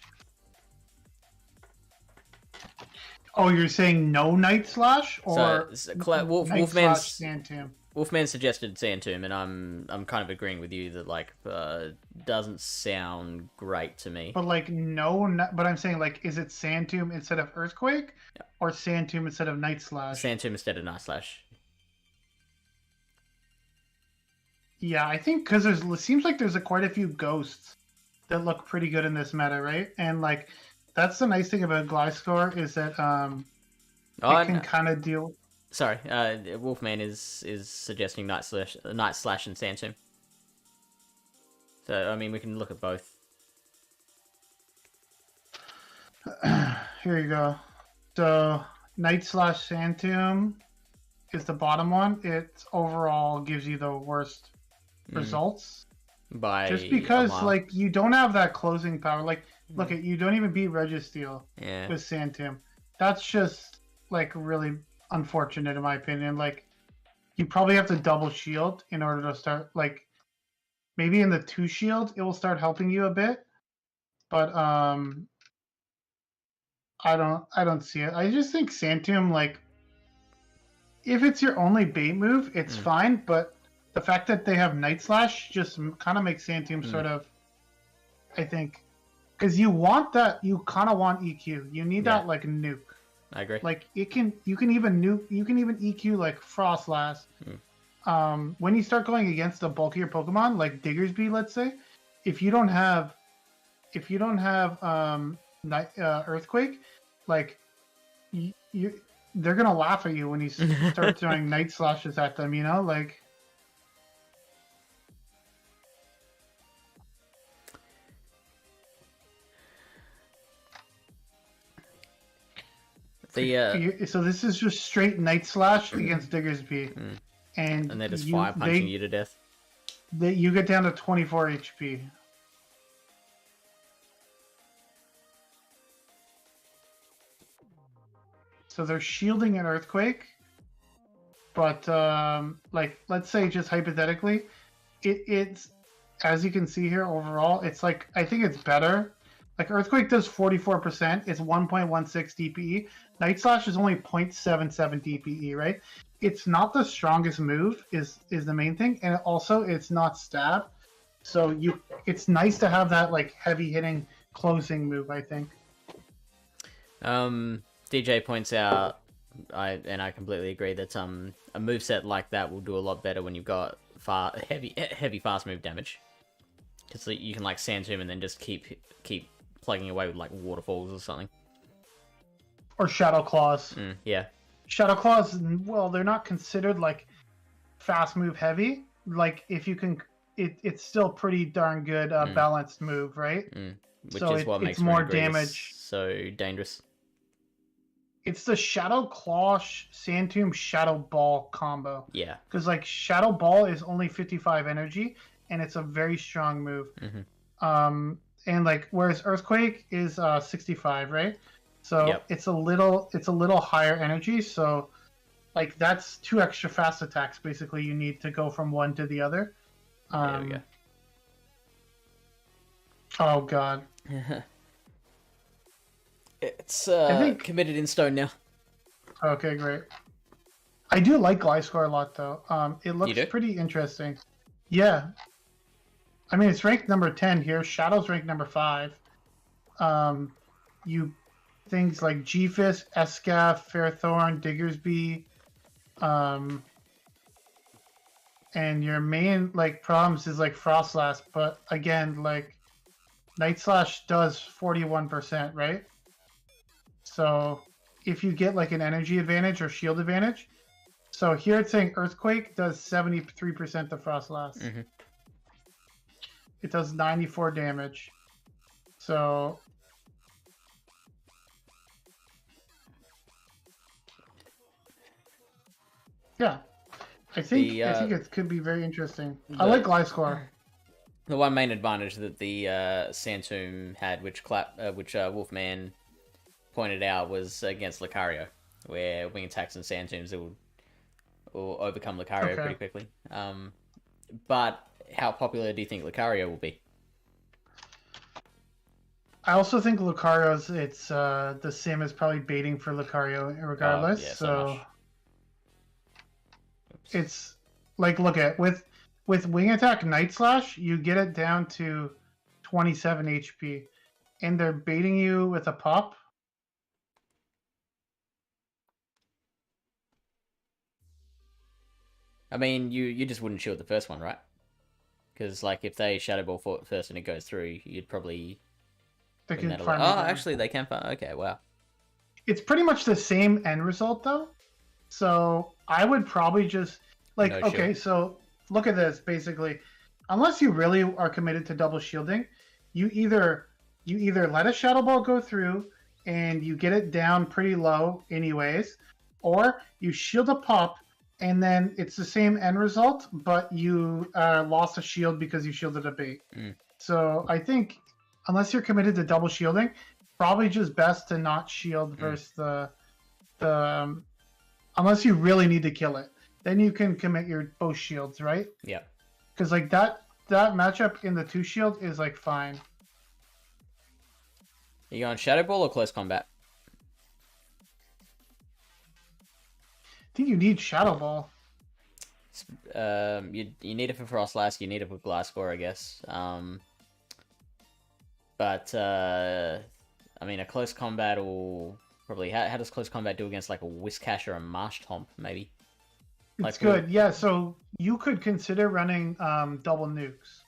S2: Oh, you're saying no Night Slash or Night Slash Santum?
S1: Wolfman suggested Santum, and I'm kind of agreeing with you that like doesn't sound great to me.
S2: But like but I'm saying like, is it Santum instead of Earthquake, or Santum instead of Night Slash?
S1: Santum instead of Night Slash.
S2: Yeah, I think because it seems like there's quite a few ghosts that look pretty good in this meta, right? And like that's the nice thing about Gliscor is that it can kind of deal.
S1: Sorry, Wolfman is suggesting Night Slash and Santum. So I mean, we can look at both.
S2: Here you go. So Night Slash Santum is the bottom one. It overall gives you the worst results
S1: by
S2: just because like you don't have that closing power. Like look at you don't even beat Registeel with Santum. That's just like really unfortunate in my opinion. Like you probably have to double shield in order to start, like maybe in the 2 shield it will start helping you a bit, but I don't see it. I just think Santum, like if it's your only bait move it's fine, but the fact that they have Night Slash just kind of makes Santum sort of, I think, because you want that, you kind of want EQ. You need that like nuke.
S1: I agree.
S2: Like you can even EQ like Frostlass. When you start going against a bulkier Pokemon like Diggersby, let's say, if you don't have Earthquake, like they're gonna laugh at you when you start throwing Night Slashes at them. You know, like. So this is just straight Night Slash against Diggersby, and
S1: they're just fire punching you to death.
S2: You get down to 24 HP. So they're shielding an Earthquake, but like let's say just hypothetically, it's as you can see here overall, it's like I think it's better. Like Earthquake does 44%, it's 1.16 DPE. Night Slash is only 0.77 DPE, right? It's not the strongest move, is the main thing, and also it's not stab. So it's nice to have that like heavy hitting closing move, I think.
S1: DJ points out, I completely agree that a moveset like that will do a lot better when you've got heavy fast move damage. Because you can like Santum and then just keep plugging away with like waterfalls or something.
S2: Or Shadow Claws.
S1: Yeah.
S2: Shadow Claws, well, they're not considered like fast move heavy. Like if you can, it's still pretty darn good balanced move, right?
S1: Which is what makes more damage so dangerous.
S2: It's the Shadow Claw Santum Shadow Ball combo.
S1: Yeah.
S2: Because like Shadow Ball is only 55 energy and it's a very strong move. and like whereas Earthquake is 65, right? So
S1: Yep.
S2: it's a little higher energy. So like that's 2 extra fast attacks basically you need to go from one to the other.
S1: There we go.
S2: Oh god.
S1: It's
S2: I think
S1: committed in stone now.
S2: Okay, great. I do like Gliscor a lot though. It
S1: You
S2: looks
S1: do?
S2: pretty interesting. Yeah. I mean, it's ranked number 10 here. Shadow's ranked number 5. You things like Gfis, Escaf, Fairthorn, Diggersby, and your main like problems is like Frostlass, but again, like Night Slash does 41%, right? So if you get like an energy advantage or shield advantage, so here it's saying Earthquake does 73% of Frostlass.
S1: Mm-hmm.
S2: It does 94 damage. So yeah, I think it could be very interesting. I like Gliscor.
S1: The one main advantage that the Santomb had, which Wolfman pointed out, was against Lucario, where wing attacks and Santombs will overcome Lucario pretty quickly. But how popular do you think Lucario will be?
S2: I also think Lucario's it's the same as probably baiting for Lucario regardless.
S1: Yeah,
S2: so it's like look at with wing attack Night Slash, you get it down to 27 HP, and they're baiting you with a pop.
S1: I mean, you just wouldn't shield the first one, right? Because like if they Shadow Ball first and it goes through, you'd probably.
S2: They can farm.
S1: Oh, actually, they can farm. Okay, wow.
S2: It's pretty much the same end result though, so I would probably just like so look at this basically. Unless you really are committed to double shielding, you either let a Shadow Ball go through and you get it down pretty low anyways, or you shield a pop and then it's the same end result, but you lost a shield because you shielded a bait. So I think unless you're committed to double shielding, probably just best to not shield versus the unless you really need to kill it. Then you can commit your both shields, right?
S1: Yeah.
S2: Because like that matchup in the 2 shield is like fine.
S1: Are you going Shadow Ball or close combat?
S2: I think you need Shadow Ball.
S1: You need it for Frostlass. You need it for Gliscor, I guess. But I mean, a close combat will probably. How does close combat do against like a Whiscash or a Marshtomp? Maybe.
S2: It's good, yeah. So you could consider running double nukes.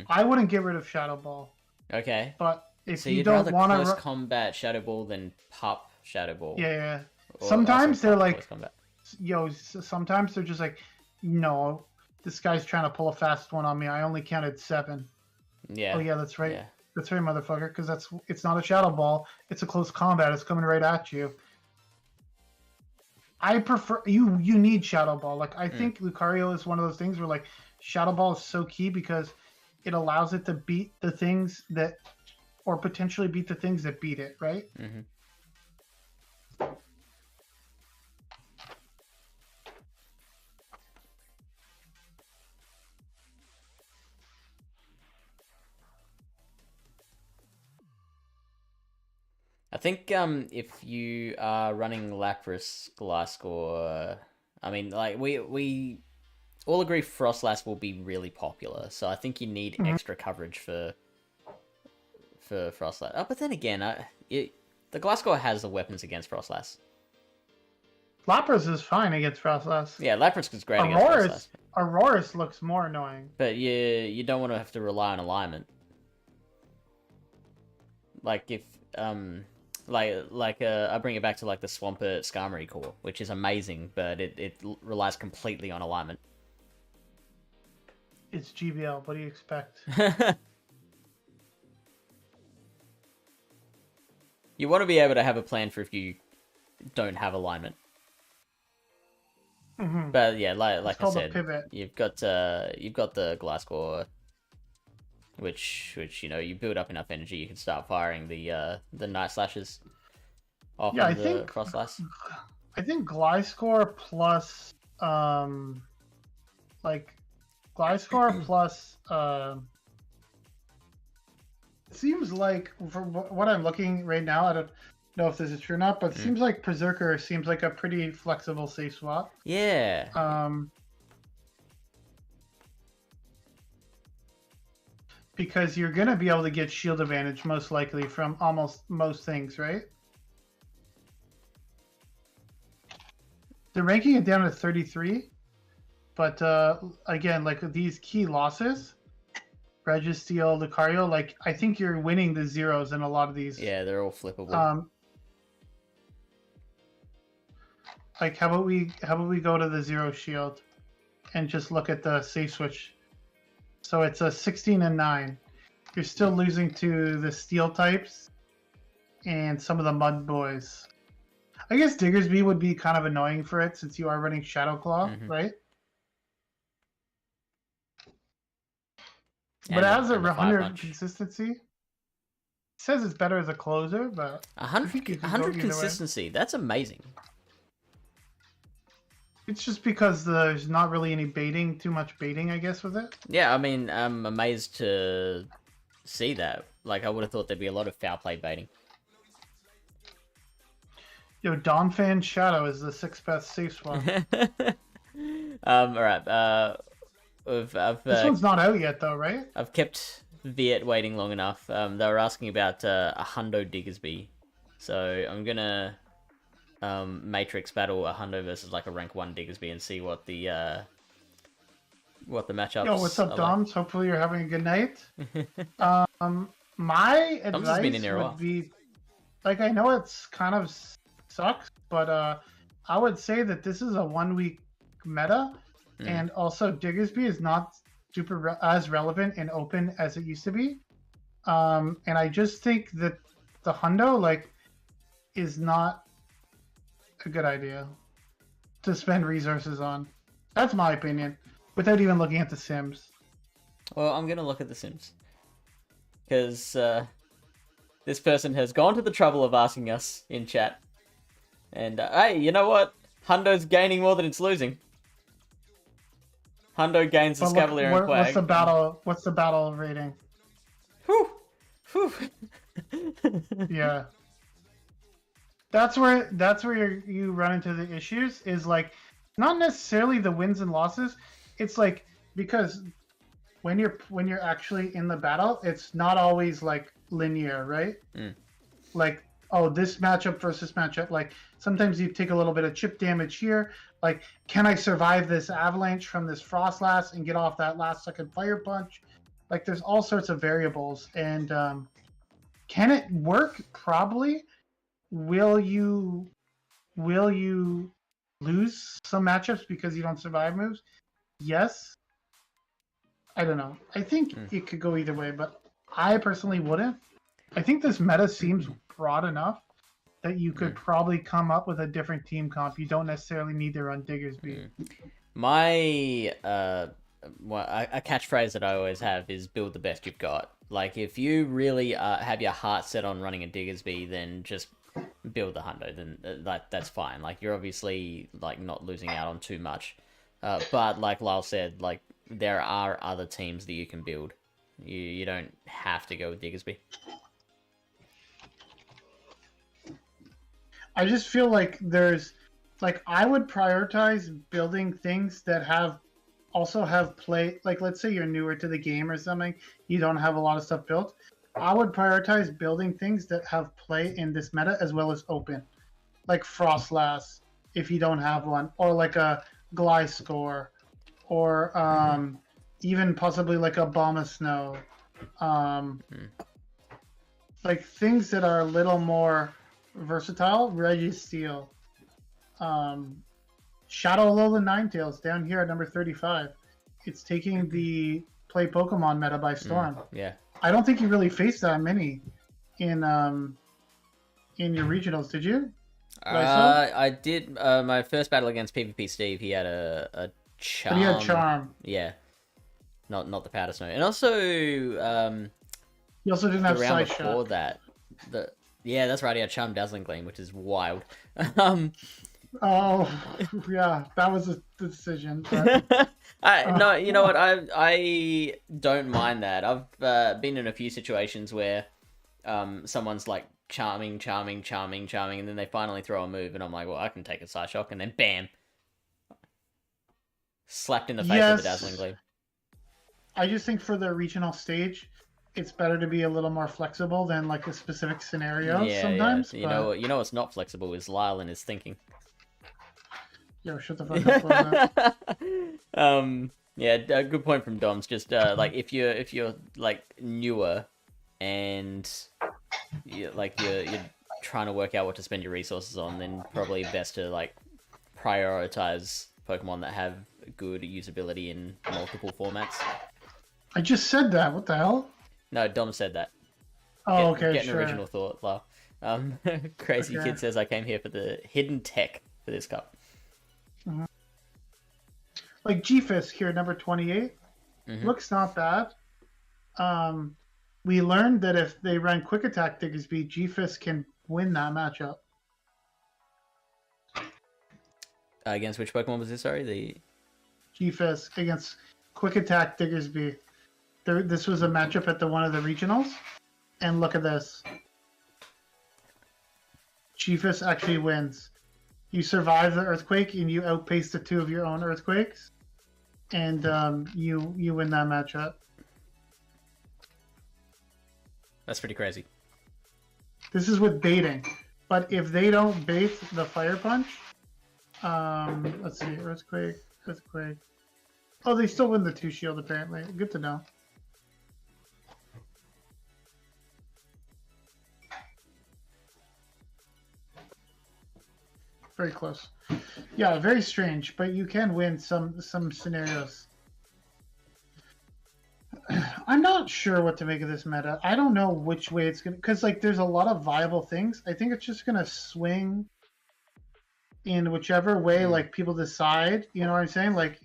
S2: I wouldn't get rid of Shadow Ball.
S1: Okay.
S2: But if
S1: so
S2: you don't want to
S1: close combat Shadow Ball than pup Shadow Ball.
S2: Yeah. Sometimes they're like,
S1: yo.
S2: Sometimes they're just like, no, this guy's trying to pull a fast one on me. I only counted 7.
S1: Yeah.
S2: Oh yeah, that's right. Yeah. That's right, motherfucker. Because it's not a Shadow Ball. It's a close combat. It's coming right at you. I prefer you need Shadow Ball. Like I think Lucario is one of those things where like Shadow Ball is so key because it allows it to beat the things that, or potentially beat the things that beat it, right?
S1: Mm-hmm. I think if you are running Lapras, Gliscor, I mean, like we all agree Frostlass will be really popular, so I think you need extra coverage for Frostlass. Oh, but then again, the Gliscor has the weapons against Frostlass.
S2: Lapras is fine against Frostlass.
S1: Yeah, Lapras is great against Frostlass.
S2: Aurorus looks more annoying.
S1: But you don't want to have to rely on alignment. Like if I bring it back to like the Swampert Skarmory core, which is amazing, but it relies completely on alignment.
S2: It's GBL. What do you expect?
S1: You want to be able to have a plan for if you don't have alignment.
S2: Mm-hmm.
S1: But yeah, like I said,
S2: pivot.
S1: you've got the Gliscor which you know, you build up enough energy, you can start firing the Night Slashes off
S2: Yeah,
S1: the Frost Slash.
S2: I think Gliscor plus like Gliscor plus it seems like from what I'm looking right now, I don't know if this is true or not, but it seems like Berserker seems like a pretty flexible safe swap.
S1: Yeah.
S2: Because you're gonna be able to get shield advantage most likely from almost most things, right? They're ranking it down to 33, but again, like these key losses, Registeel, Lucario, like I think you're winning the zeros in a lot of these.
S1: Yeah, they're all flippable.
S2: Like how about we go to the zero shield and just look at the safe switch. So it's a 16 and 9. You're still losing to the steel types and some of the mud boys. I guess Diggersby would be kind of annoying for it since you are running Shadow Claw, right?
S1: And
S2: but as a
S1: the
S2: 100 consistency, it says it's better as a closer, but
S1: 100 consistency, that's amazing.
S2: It's just because there's not really any baiting, too much baiting, I guess, with it.
S1: Yeah, I mean, I'm amazed to see that. Like, I would have thought there'd be a lot of foul play baiting.
S2: Yo, Donphan Shadow is the 6th best safe swap.
S1: Alright,
S2: this one's not out yet, though, right?
S1: I've kept Viet waiting long enough. They were asking about a Hundo Diggersby. So, I'm gonna Matrix battle a Hundo versus like a rank 1 Diggersby and see what the matchups.
S2: Yo, what's up, Doms? Like. Hopefully you're having a good night. My advice would be, like, I know it's kind of sucks, but I would say that this is a 1 week meta, and also Diggersby is not super as relevant and open as it used to be. And I just think that the Hundo is not a good idea to spend resources on. That's my opinion, without even looking at the Sims.
S1: Well, I'm gonna look at the Sims because this person has gone to the trouble of asking us in chat, and hey, you know what? Hundo's gaining more than it's losing. Hundo gains the Scavalier and Quag.
S2: What's the battle rating?
S1: Whew. Whew.
S2: Yeah. That's where you run into the issues, is like not necessarily the wins and losses. It's like, because when you're actually in the battle, it's not always like linear, right? Like, oh, this matchup versus matchup, like sometimes you take a little bit of chip damage here, like, can I survive this avalanche from this frost last and get off that last second fire punch? Like, there's all sorts of variables, and can it work? Probably. Will you lose some matchups because you don't survive moves? Yes. I don't know. I think it could go either way, but I personally wouldn't. I think this meta seems broad enough that you could probably come up with a different team comp. You don't necessarily need to run Diggersby.
S1: My a catchphrase that I always have is build the best you've got. Like, if you really have your heart set on running a Diggersby, then just build the Hundo. Then that's fine. Like, you're obviously like not losing out on too much. But like Lyle said, like, there are other teams that you can build. You don't have to go with Diggersby.
S2: I just feel like I would prioritize building things that also have play. Like, let's say you're newer to the game or something, you don't have a lot of stuff built. I would prioritize building things that have play in this meta as well as open, like Frostlass if you don't have one, or like a Gliscor, or even possibly like a Abomasnow. Like things that are a little more versatile. Registeel, Shadow Alolan Ninetales down here at number 35. It's taking the play Pokemon meta by storm.
S1: Yeah.
S2: I don't think you really faced that many in your regionals, did you?
S1: I did. My first battle against PvP Steve, he had a Charm.
S2: But he had Charm.
S1: Yeah. Not the powder snow. And also,
S2: You also didn't have
S1: the round
S2: side
S1: before
S2: shot.
S1: that, yeah, that's right. He had Charm Dazzling Gleam, which is wild.
S2: Oh, yeah, that was a decision. But...
S1: No, you know what? I don't mind that. I've been in a few situations where someone's like charming, and then they finally throw a move, and I'm like, well, I can take a side shock, and then bam, slapped in the face with the Dazzling Gleam.
S2: I just think for the regional stage, it's better to be a little more flexible than like a specific scenario sometimes.
S1: Yeah.
S2: But...
S1: You know what's not flexible is Lyle and his thinking.
S2: Yo, shut the fuck up.
S1: Yeah, a good point from Dom's. Just like if you're like newer and you're trying to work out what to spend your resources on, then probably best to like prioritize Pokemon that have good usability in multiple formats.
S2: I just said that. What the hell?
S1: No, Dom said that.
S2: Oh, okay,
S1: Get an
S2: sure.
S1: original thought, Lyle. Crazy Kid says I came here for the hidden tech for this cup.
S2: Mm-hmm. Like G-Fisk here, number 28, looks not bad. We learned that if they run Quick Attack Diggersby, G-Fisk can win that matchup.
S1: Against which Pokemon was this? Sorry, the
S2: G-Fisk against Quick Attack Diggersby. This was a matchup at one of the regionals, and look at this. G-Fisk actually wins. You survive the earthquake and you outpace the two of your own earthquakes, and you win that matchup.
S1: That's pretty crazy.
S2: This is with baiting, but if they don't bait the Fire Punch, let's see, earthquake. Oh, they still win the 2 shield apparently. Good to know. Very close. Yeah, very strange, but you can win some scenarios. I'm not sure what to make of this meta. I don't know which way it's gonna, because like there's a lot of viable things. I think it's just gonna swing in whichever way like people decide. You know what I'm saying? Like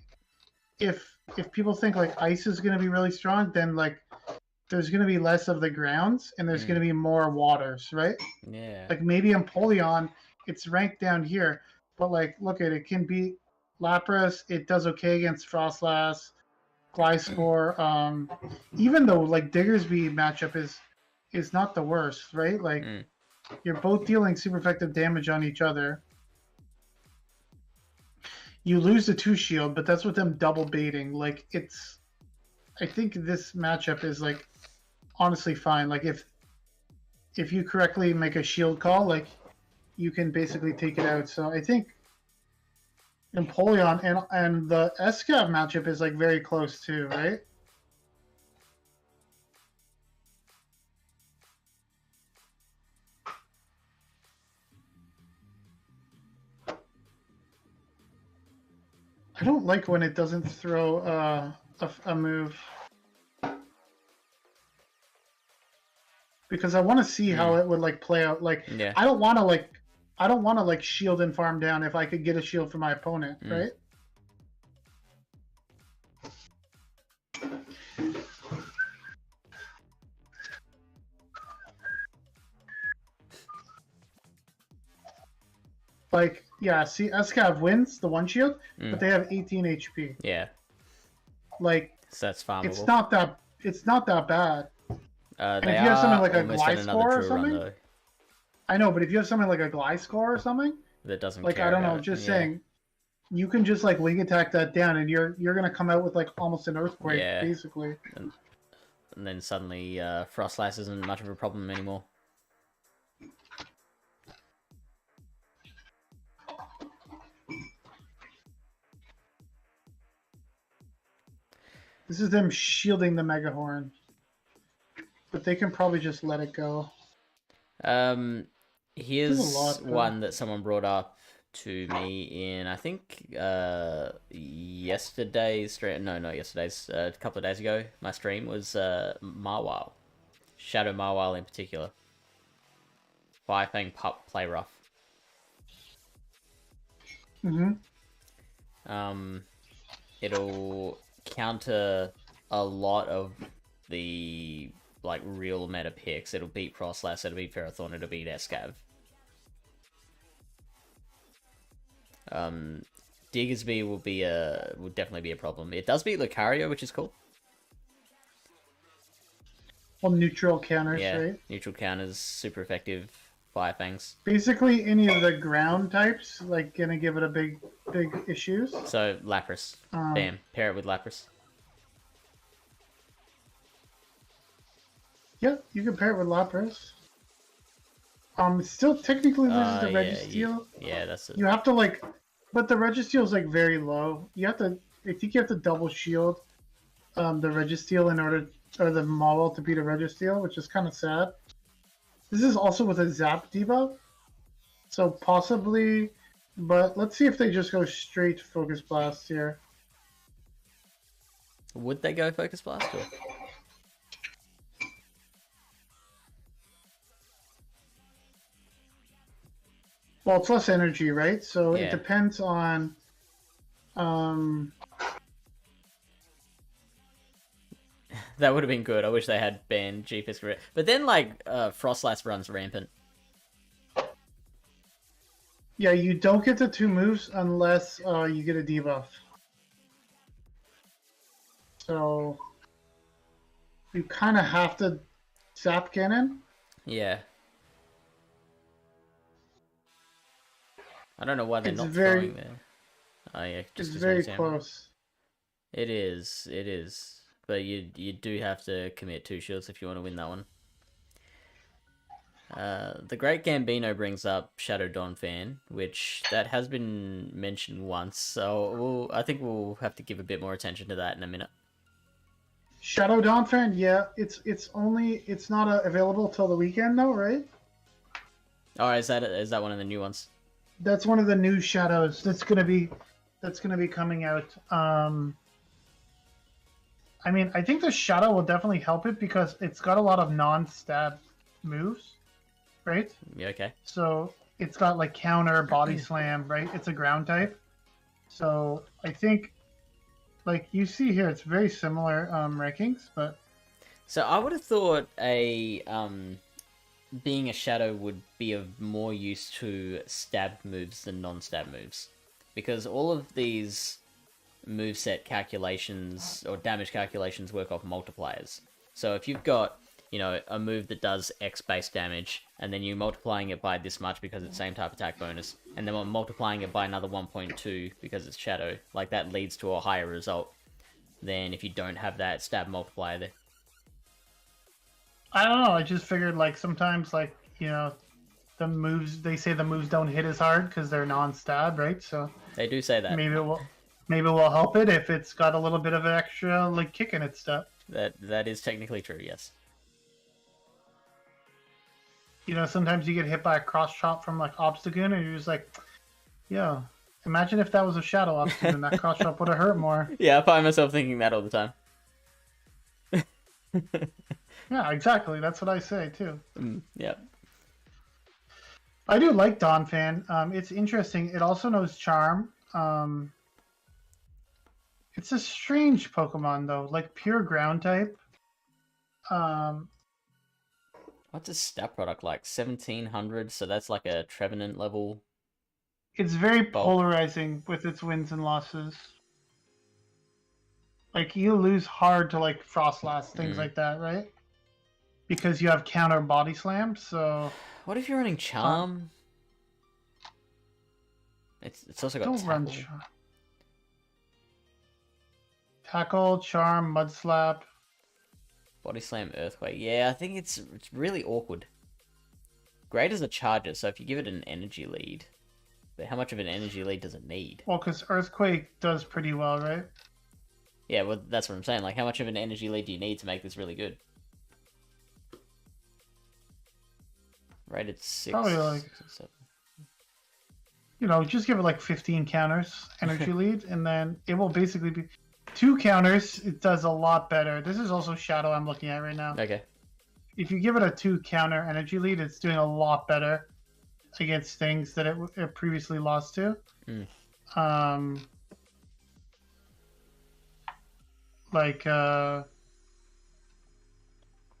S2: if people think like ice is gonna be really strong, then like there's gonna be less of the grounds and there's gonna be more waters, right?
S1: Yeah.
S2: Like maybe Empoleon, it's ranked down here, but like look at it, can beat Lapras. It does okay against Frostlass. Gliscor, even though like Diggersby matchup is not the worst, right? Like you're both dealing super effective damage on each other. You lose the 2 shield, but that's with them double baiting. Like I think this matchup is like honestly fine. Like if you correctly make a shield call, like you can basically take it out. So I think Empoleon and the Escav matchup is like very close too, right? I don't like when it doesn't throw a move, because I want to see how it would like play out. Like I don't want to like shield and farm down if I could get a shield for my opponent, right? Like, yeah, see, Escav wins the 1 shield, but they have 18 HP.
S1: Yeah.
S2: Like,
S1: so that's farmable.
S2: It's not that bad.
S1: And
S2: if you have something like a Gliscor or something, I know, but if you have something like a Gliscor or something,
S1: that doesn't
S2: like I don't know, just saying, you can just like wing attack that down, and you're gonna come out with like almost an earthquake, basically.
S1: And then suddenly, Frostlass isn't much of a problem anymore.
S2: This is them shielding the Mega Horn, but they can probably just let it go.
S1: Here's one that someone brought up to me in, I think, yesterday's stream. No, not yesterday's. A couple of days ago, my stream was Marwile, Shadow Marwile in particular. Firefang Pup play rough.
S2: Mm-hmm.
S1: It'll counter a lot of the like real meta picks. It'll beat Frostlass, it'll beat Ferrothorn, it'll beat Escav. Diggersby will definitely be a problem. It does beat Lucario, which is cool.
S2: Well, neutral counters,
S1: Yeah,
S2: right?
S1: neutral counters, super effective. Fire Fangs.
S2: Basically, any of the ground types, like, gonna give it a big issues.
S1: So Lapras, bam, pair it with Lapras.
S2: Yeah, you can pair it with Lapras. It still technically loses the Registeel.
S1: Yeah, that's it.
S2: You have to like, but the Registeel is like very low. You have to, I think you have to double shield, the Registeel in order, or the Mawile to beat a Registeel, which is kind of sad. This is also with a Zap debuff, so possibly, but let's see if they just go straight Focus Blast here.
S1: Would they go Focus Blast? Or?
S2: Well, it's less energy, right? So
S1: Yeah.
S2: it depends on.
S1: That would have been good. I wish they had banned G-Fisk. But then, like, Frostlass runs rampant.
S2: Yeah, you don't get the 2 moves unless you get a debuff. So you kind of have to Zap Cannon.
S1: Yeah. I don't know why they're
S2: It's
S1: not
S2: very-
S1: throwing there. Oh yeah, just
S2: It's
S1: as
S2: very
S1: an example.
S2: close.
S1: It is. But you do have to commit 2 shields if you want to win that one. The Great Gambino brings up Shadow Dawn fan, which that has been mentioned once, so I think we'll have to give a bit more attention to that in a minute.
S2: Shadow Dawn fan, yeah, it's not available till the weekend though, right?
S1: Oh, is that one of the new ones?
S2: That's one of the new shadows that's gonna be coming out. I mean, I think the shadow will definitely help it because it's got a lot of non-stab moves, right?
S1: Yeah, okay.
S2: So it's got like counter, body slam, right? It's a ground type. So I think, like you see here, it's very similar rankings, but
S1: So I would have thought being a shadow would be of more use to stab moves than non-stab moves, because all of these moveset calculations or damage calculations work off multipliers. So if you've got, a move that does X base damage, and then you're multiplying it by this much because it's same type attack bonus, and then we're multiplying it by another 1.2 because it's shadow, like that leads to a higher result than if you don't have that stab multiplier there.
S2: I don't know. I just figured like sometimes like the moves, they say the moves don't hit as hard because they're non-stab, right? So
S1: They do say that.
S2: maybe it will help it if it's got a little bit of an extra like kick in its stuff.
S1: That is technically true, yes.
S2: Sometimes you get hit by a cross chop from like Obstagoon, and you're just like, yeah. Imagine if that was a shadow Obstagoon, that cross chop would have hurt more.
S1: Yeah, I find myself thinking that all the time.
S2: Yeah, exactly. That's what I say too.
S1: Yeah.
S2: I do like Donphan. It's interesting. It also knows Charm. It's a strange Pokemon though, like pure ground type.
S1: What's its stat product like? 1700, so that's like a Trevenant level.
S2: It's very
S1: Bulk.
S2: polarizing with its wins and losses. Like you lose hard to like Frostlass, things like that, right? Because you have counter body slam, so
S1: What if you're running Charm? It's also got
S2: don't
S1: Tackle.
S2: run Charm. Tackle, Charm, Mud Slap.
S1: Body Slam, Earthquake. Yeah, I think it's really awkward. Great as a charger, so if you give it an energy lead, but how much of an energy lead does it need?
S2: Well, because Earthquake does pretty well, right?
S1: Yeah, well, that's what I'm saying. Like, how much of an energy lead do you need to make this really good? Rated 6.
S2: Probably like
S1: 6 or 7.
S2: just give it like 15 counters, energy lead, and then it will basically be 2 counters. It does a lot better. This is also Shadow I'm looking at right now.
S1: Okay.
S2: If you give it a 2 counter energy lead, it's doing a lot better against things that it previously lost to. like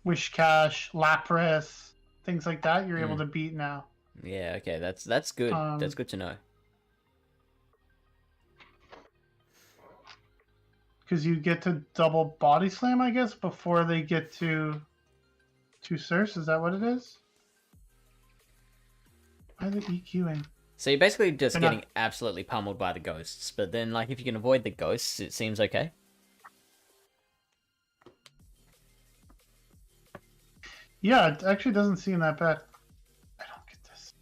S2: Wishcash, Lapras, things like that. You're able to beat now.
S1: Yeah, okay, that's good. That's good to know.
S2: Because you get to double body slam, I guess, before they get to Surfs. Is that what it is? Why are they EQing?
S1: So you're basically just getting absolutely pummeled by the ghosts, but then, like, if you can avoid the ghosts, it seems okay.
S2: Yeah, it actually doesn't seem that bad. I don't get this.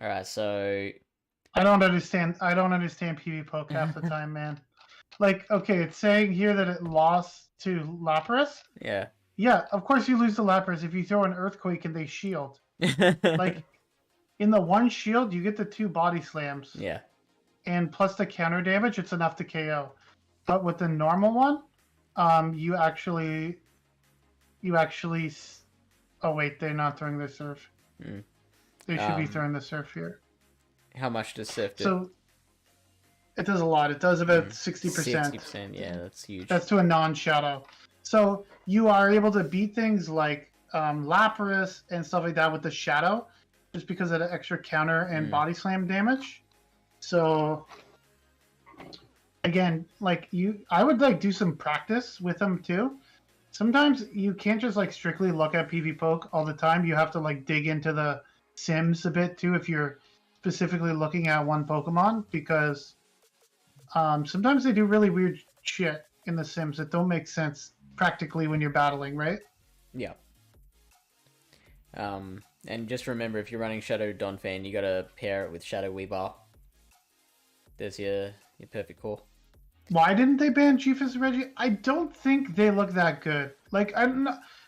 S1: Alright, so...
S2: I don't understand PvPoke half the time, man. Like, okay, it's saying here that it lost to Lapras.
S1: Yeah.
S2: Yeah, of course you lose to Lapras if you throw an Earthquake and they shield. Like, in the one shield, you get the 2 body slams.
S1: Yeah.
S2: And plus the counter damage, it's enough to KO. But with the normal one, you actually... Oh, wait, they're not throwing the Surf. They should be throwing the Surf here.
S1: How much does Surf do?
S2: So, it does a lot. It does about 60%.
S1: 60%, yeah, that's huge.
S2: That's to a non-shadow. So, you are able to beat things like Lapras and stuff like that with the shadow, just because of the extra counter and body slam damage. So, again, like, I would, like, do some practice with them, too. Sometimes you can't just, like, strictly look at PvPoke all the time. You have to, like, dig into the Sims a bit, too, if you're specifically looking at one Pokemon, because sometimes they do really weird shit in the Sims that don't make sense practically when you're battling, right?
S1: Yeah. And just remember, if you're running Shadow Donphan, you gotta pair it with Shadow Weavile. There's your perfect core.
S2: Why didn't they ban Chiefus and Reggie? I don't think they look that good. Like, I'm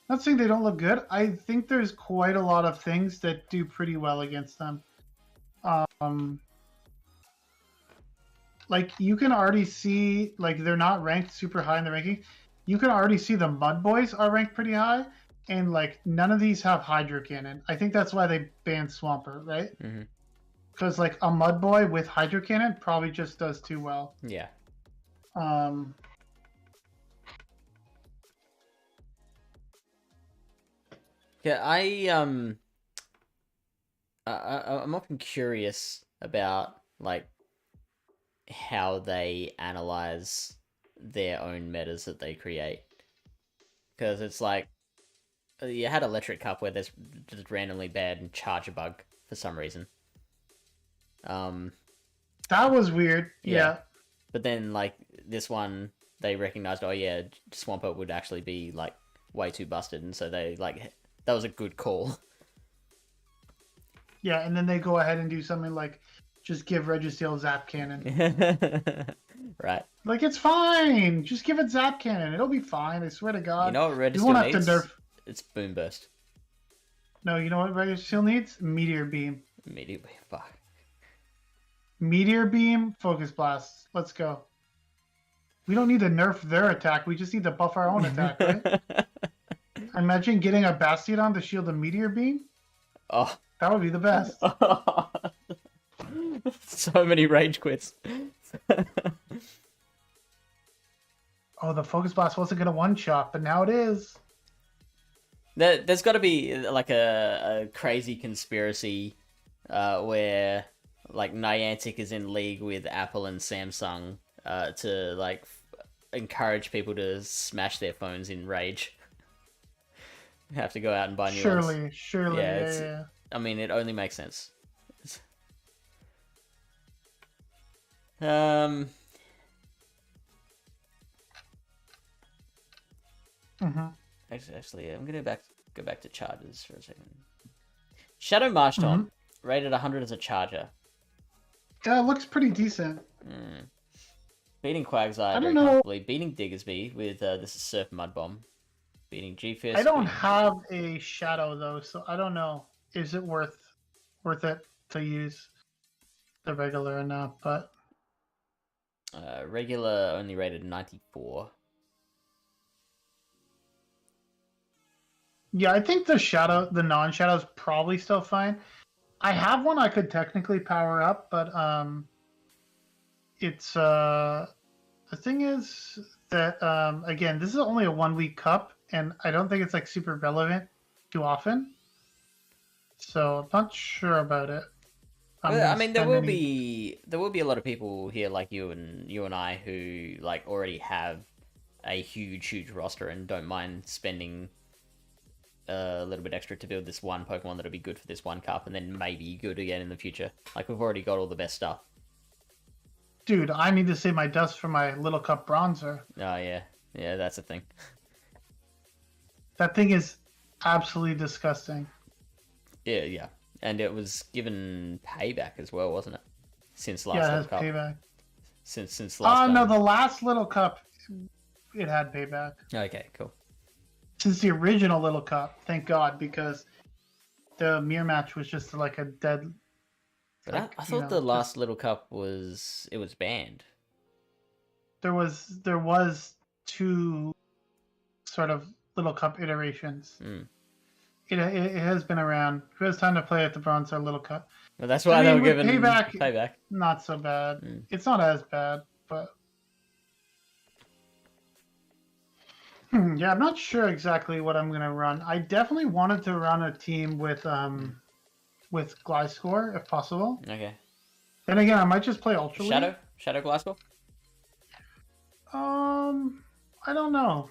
S2: not saying they don't look good. I think there's quite a lot of things that do pretty well against them. Like, you can already see, like, they're not ranked super high in the ranking. You can already see the Mud Boys are ranked pretty high, and, like, none of these have Hydro Cannon. I think that's why they banned Swampert, right? Because, like, a Mud Boy with Hydro Cannon probably just does too well.
S1: Yeah. Yeah, I'm often curious about, like, how they analyze their own metas that they create. Because it's like, you had Electric Cup where there's just randomly bad Charger Bug for some reason.
S2: That was weird. Yeah.
S1: But then, like, this one, they recognized, oh yeah, Swampert would actually be, like, way too busted, and so they, like, that was a good call.
S2: Yeah, and then they go ahead and do something like, just give Registeel Zap Cannon.
S1: Right.
S2: Like, it's fine. Just give it Zap Cannon. It'll be fine. I swear to God.
S1: You know what Registeel
S2: won't have
S1: needs?
S2: to nerf.
S1: It's Boom Burst.
S2: No, you know what Registeel needs? Meteor Beam.
S1: Meteor Beam, fuck.
S2: Meteor Beam, Focus Blast. Let's go. We don't need to nerf their attack. We just need to buff our own attack, right? Imagine getting a Bastiodon to shield a Meteor Beam.
S1: Oh.
S2: That would be the best.
S1: So many rage quits.
S2: Oh, the Focus Blast wasn't going to one-shot, but now it is.
S1: There's got to be, like, a crazy conspiracy where, like, Niantic is in league with Apple and Samsung to, like, encourage people to smash their phones in rage. Have to go out and buy new ones.
S2: Surely, yeah.
S1: I mean, it only makes sense. Actually, I'm gonna go back to chargers for a second. Shadow Marshtomp, rated 100 as a charger.
S2: Yeah, it looks pretty decent.
S1: Beating Quagsire,
S2: I don't know.
S1: Beating Diggersby with this is Surf Mud Bomb. Beating G-Fist.
S2: I don't have a Shadow though, so I don't know. Is it worth it to use? the regular enough, but
S1: regular only rated 94.
S2: yeah, I think the non-shadow is probably still fine. I have one I could technically power up, but it's the thing is that again, this is only a 1 week cup, and I don't think it's like super relevant too often. So I'm not sure about it.
S1: I mean, there will be a lot of people here like you and I who like already have a huge roster and don't mind spending a little bit extra to build this one Pokemon that'll be good for this one cup, and then maybe good again in the future. Like, we've already got all the best stuff.
S2: Dude, I need to save my dust for my little cup bronzer.
S1: Oh yeah, that's a thing.
S2: That thing is absolutely disgusting.
S1: Yeah, and it was given payback as well, wasn't it? Since last
S2: yeah, it
S1: little
S2: has
S1: cup.
S2: Payback.
S1: Since last.
S2: Oh no, the last little cup, it had payback.
S1: Okay, cool.
S2: Since the original little cup, thank God, because the mirror match was just like a dead.
S1: But like, I thought the last little cup was banned.
S2: There was 2 sort of little cup iterations. It has been around. Who has time to play at the bronzer little cup?
S1: Well, that's why they were given payback.
S2: Not so bad. It's not as bad, but yeah, I'm not sure exactly what I'm gonna run. I definitely wanted to run a team with Gliscor if possible.
S1: Okay.
S2: Then again, I might just play Ultra League.
S1: Shadow Gliscor?
S2: I don't know.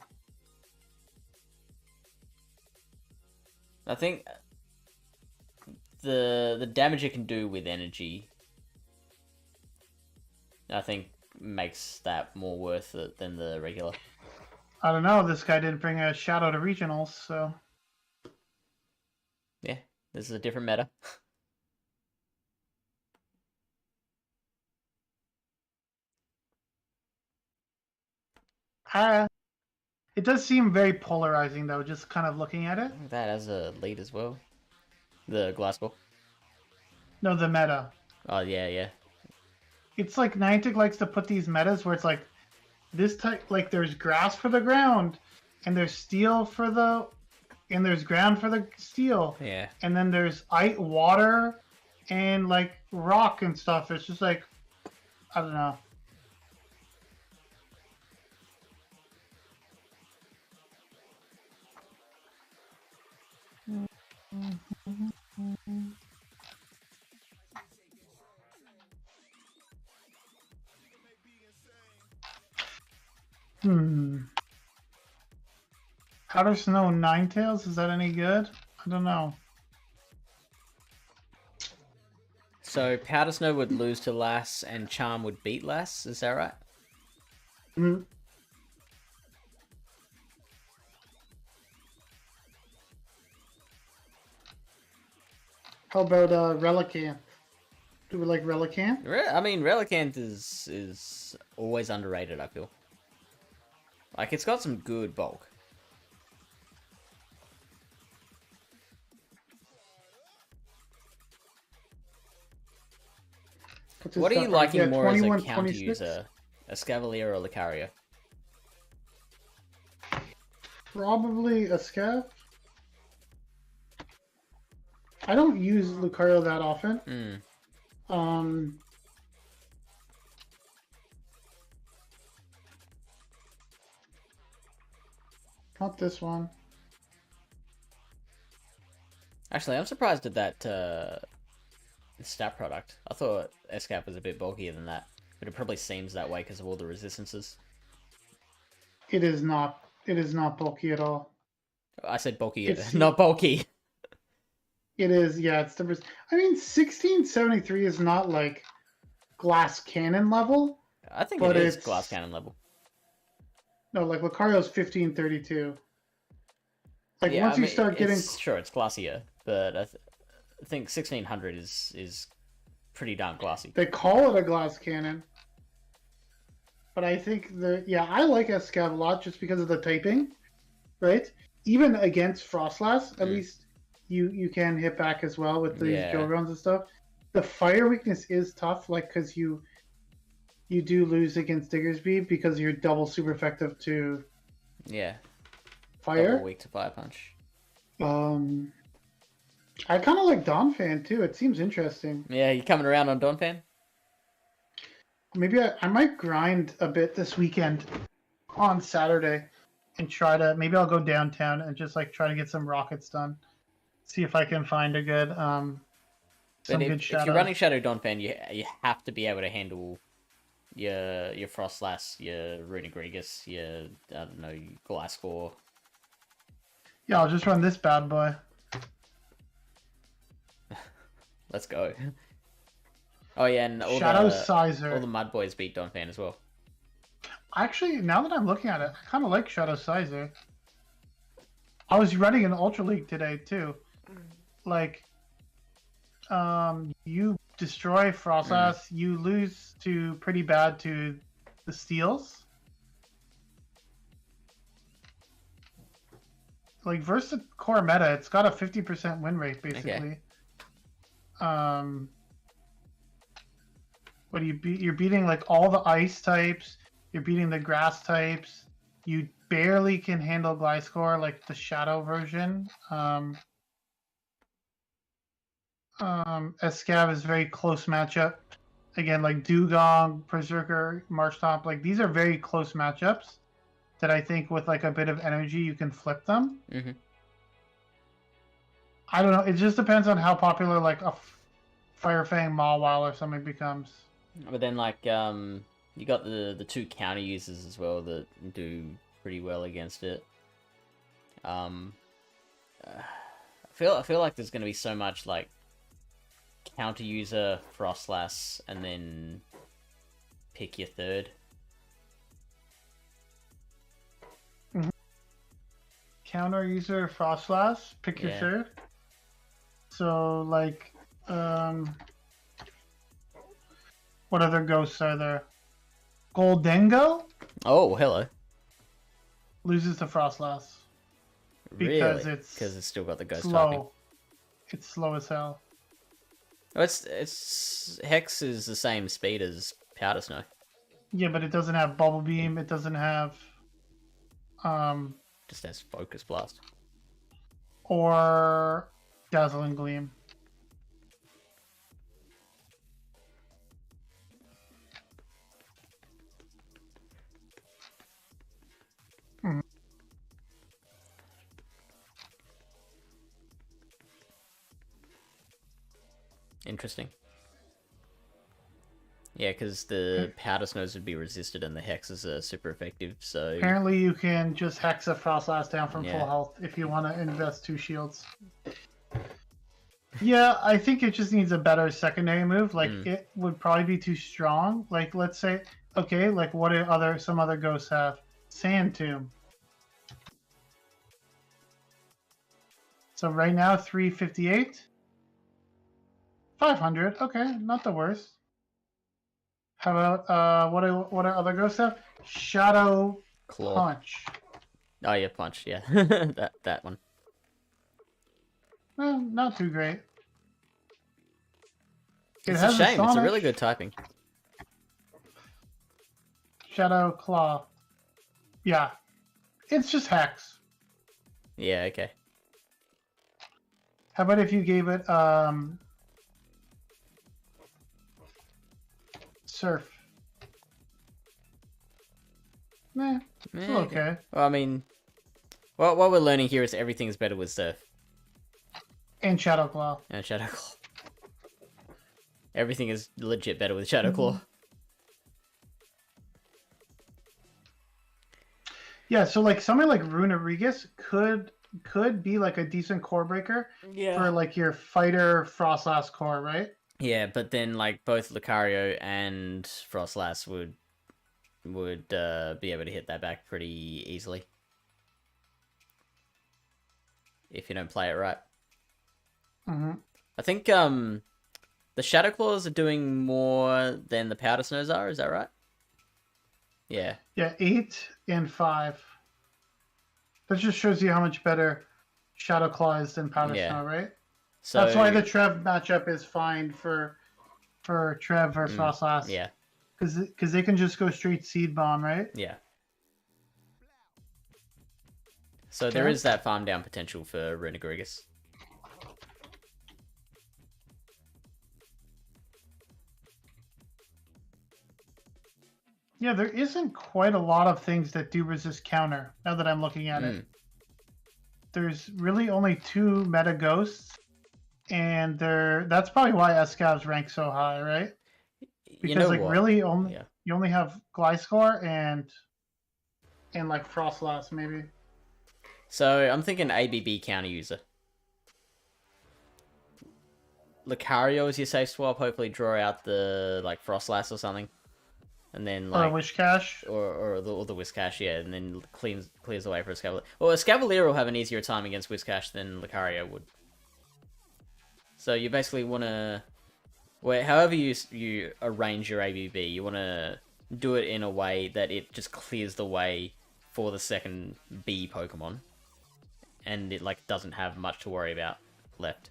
S1: I think the damage it can do with energy, I think, makes that more worth it than the regular.
S2: I don't know. This guy didn't bring a Shadow to regionals, so
S1: yeah, this is a different meta.
S2: It does seem very polarizing, though, just kind of looking at it.
S1: That as a lead as well. The Gliscor.
S2: No, the meta.
S1: Oh, yeah.
S2: It's like Niantic likes to put these metas where it's like, this type, like there's grass for the ground, and there's steel for the, and there's ground for the steel.
S1: Yeah.
S2: And then there's water, and like rock and stuff. It's just like, I don't know. Powder Snow Ninetales, is that any good? I don't know.
S1: So Powder Snow would lose to Lass and Charm would beat Lass, is that right?
S2: How about Relicanth? Do we like Relicanth?
S1: I mean, Relicanth is always underrated, I feel. Like, it's got some good bulk. What are you liking more as a counter user? A Scavalier or a Lucario?
S2: Probably a Scav. I don't use Lucario that often. Not this one.
S1: Actually, I'm surprised at that stat product. I thought Escap was a bit bulkier than that, but it probably seems that way because of all the resistances.
S2: It is not. It is not bulky at all.
S1: I said bulky, not bulky.
S2: It is, yeah. It's the. I mean, 1673 is not like glass cannon level.
S1: I think it is glass cannon level.
S2: No, like Lucario's 1532. Like yeah, once you start getting,
S1: sure, it's glassier, but I think 1600 is pretty darn glassy.
S2: They call it a glass cannon, but I think I like Escav a lot just because of the typing, right? Even against Frostlass, at least you can hit back as well with these Jolgrons and stuff. the fire weakness is tough, like because you do lose against Diggersby because you're double super effective to fire.
S1: Double weak to fire punch.
S2: I kind of like Donphan too. It seems interesting.
S1: Yeah, you coming around on Donphan?
S2: Maybe I might grind a bit this weekend on Saturday and try to. Maybe I'll go downtown and just like try to get some rockets done. See if I can find a good good shadow.
S1: If you're running Shadow Donphan, you have to be able to handle your Frostlass, your Runic Regus, your I don't know, Gliscor.
S2: Yeah, I'll just run this bad boy.
S1: Let's go. Oh yeah, and all
S2: Shadow
S1: the
S2: Sizer.
S1: All the Mud Boys beat Donphan as well.
S2: Actually, now that I'm looking at it, I kind of like Shadow Sizer. I was running an Ultra League today too. Like, you destroy Frostlass, you lose to pretty bad to the Steels. Like versus core meta, it's got a 50% win rate basically. Okay. What do you beat? You're beating like all the ice types. You're beating the grass types. You barely can handle Gliscor, like the shadow version. Escav is very close matchup. Again, like Dugong, Berserker, Marshtomp, like these are very close matchups that I think with like a bit of energy you can flip them.
S1: Mm-hmm.
S2: I don't know. It just depends on how popular like a Firefang Mawile or something becomes.
S1: But then like you got the two counter users as well that do pretty well against it. I feel like there's gonna be so much like counter user Frostlass and then pick your third.
S2: Mm-hmm. Counter user Frostlass, pick your third. So like what other ghosts are there? Goldengo?
S1: Oh, hello.
S2: Loses to Frostlass.
S1: Because it's still got the ghost
S2: slow.
S1: typing.
S2: It's slow as hell.
S1: Oh, it's Hex is the same speed as Powder Snow.
S2: Yeah, but it doesn't have Bubble Beam. It doesn't have
S1: just has Focus Blast.
S2: Or Dazzling Gleam.
S1: Interesting. Yeah, because the Powder Snows would be resisted and the Hexes are super effective, so...
S2: Apparently you can just Hex a Frostlass down from full health if you want to invest 2 shields. Yeah, I think it just needs a better secondary move. Like, it would probably be too strong. Like, let's say... Okay, like, what do some other ghosts have? Sand Tomb. So right now, 358. 500. Okay, not the worst. How about what do other ghosts have? Shadow
S1: Claw.
S2: Punch.
S1: Oh yeah, Punch. Yeah, that one.
S2: Well, not too great.
S1: It's a shame. It's a really good typing.
S2: Shadow Claw. Yeah, it's just Hex.
S1: Yeah. Okay.
S2: How about if you gave it Surf? Nah, it's okay.
S1: Well, I mean, what we're learning here is everything is better with Surf.
S2: And Shadow Claw.
S1: And Shadow Claw. Everything is legit better with Shadow Claw.
S2: Yeah, so like something like Runa Regus could be like a decent core breaker for like your fighter Frostlass core, right?
S1: Yeah, but then like both Lucario and Frostlass would be able to hit that back pretty easily if you don't play it right. I think the Shadow Claws are doing more than the Powder Snows are. Is that right? Yeah.
S2: Yeah, 8 and 5. That just shows you how much better Shadow Claw is than Powder Snow, right? So that's why the Trev matchup is fine for for Trev or Frostlass.
S1: Yeah.
S2: Because they can just go straight Seed Bomb, right?
S1: Yeah. So there is that farm down potential for Runagrigus.
S2: Yeah, there isn't quite a lot of things that do resist counter, now that I'm looking at it. There's really only 2 meta ghosts, and that's probably why Escav's rank so high, right? Because
S1: you know
S2: like
S1: what?
S2: really you only have Gliscor and like Frostlass maybe.
S1: So I'm thinking ABB counter user. Lucario is your safe swap. Hopefully draw out the like Frostlass or something, and then like
S2: or Wishcash
S1: or the Whiscash, yeah, and then clears the way for a Scavalier. Well, a Scavalier will have an easier time against Whiscash than Lucario would. So you basically want to, however you arrange your ABB, you want to do it in a way that it just clears the way for the second B Pokemon, and it like doesn't have much to worry about left.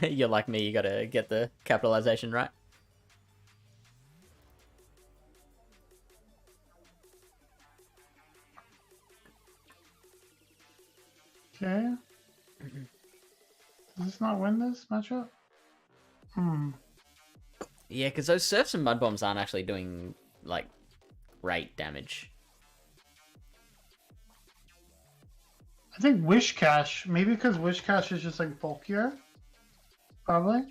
S1: You're like me, you gotta get the capitalization right.
S2: Okay. Does this not win this matchup?
S1: Yeah, because those Surfs and Mud Bombs aren't actually doing, like, great damage.
S2: I think Wishcash, maybe because Wishcash is just like bulkier. Probably.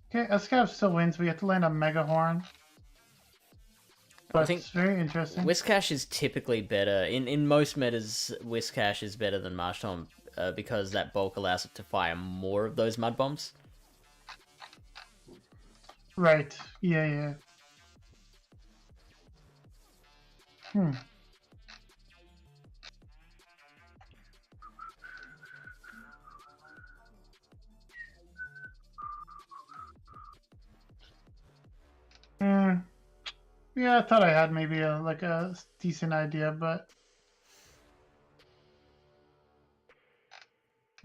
S2: Okay, Escav still wins. We have to land a Mega Horn. But I think it's very interesting.
S1: Whiscash is typically better. In most metas, Whiscash is better than Marshtomp because that bulk allows it to fire more of those Mud Bombs.
S2: Right. Yeah. Yeah, I thought I had maybe a decent idea, but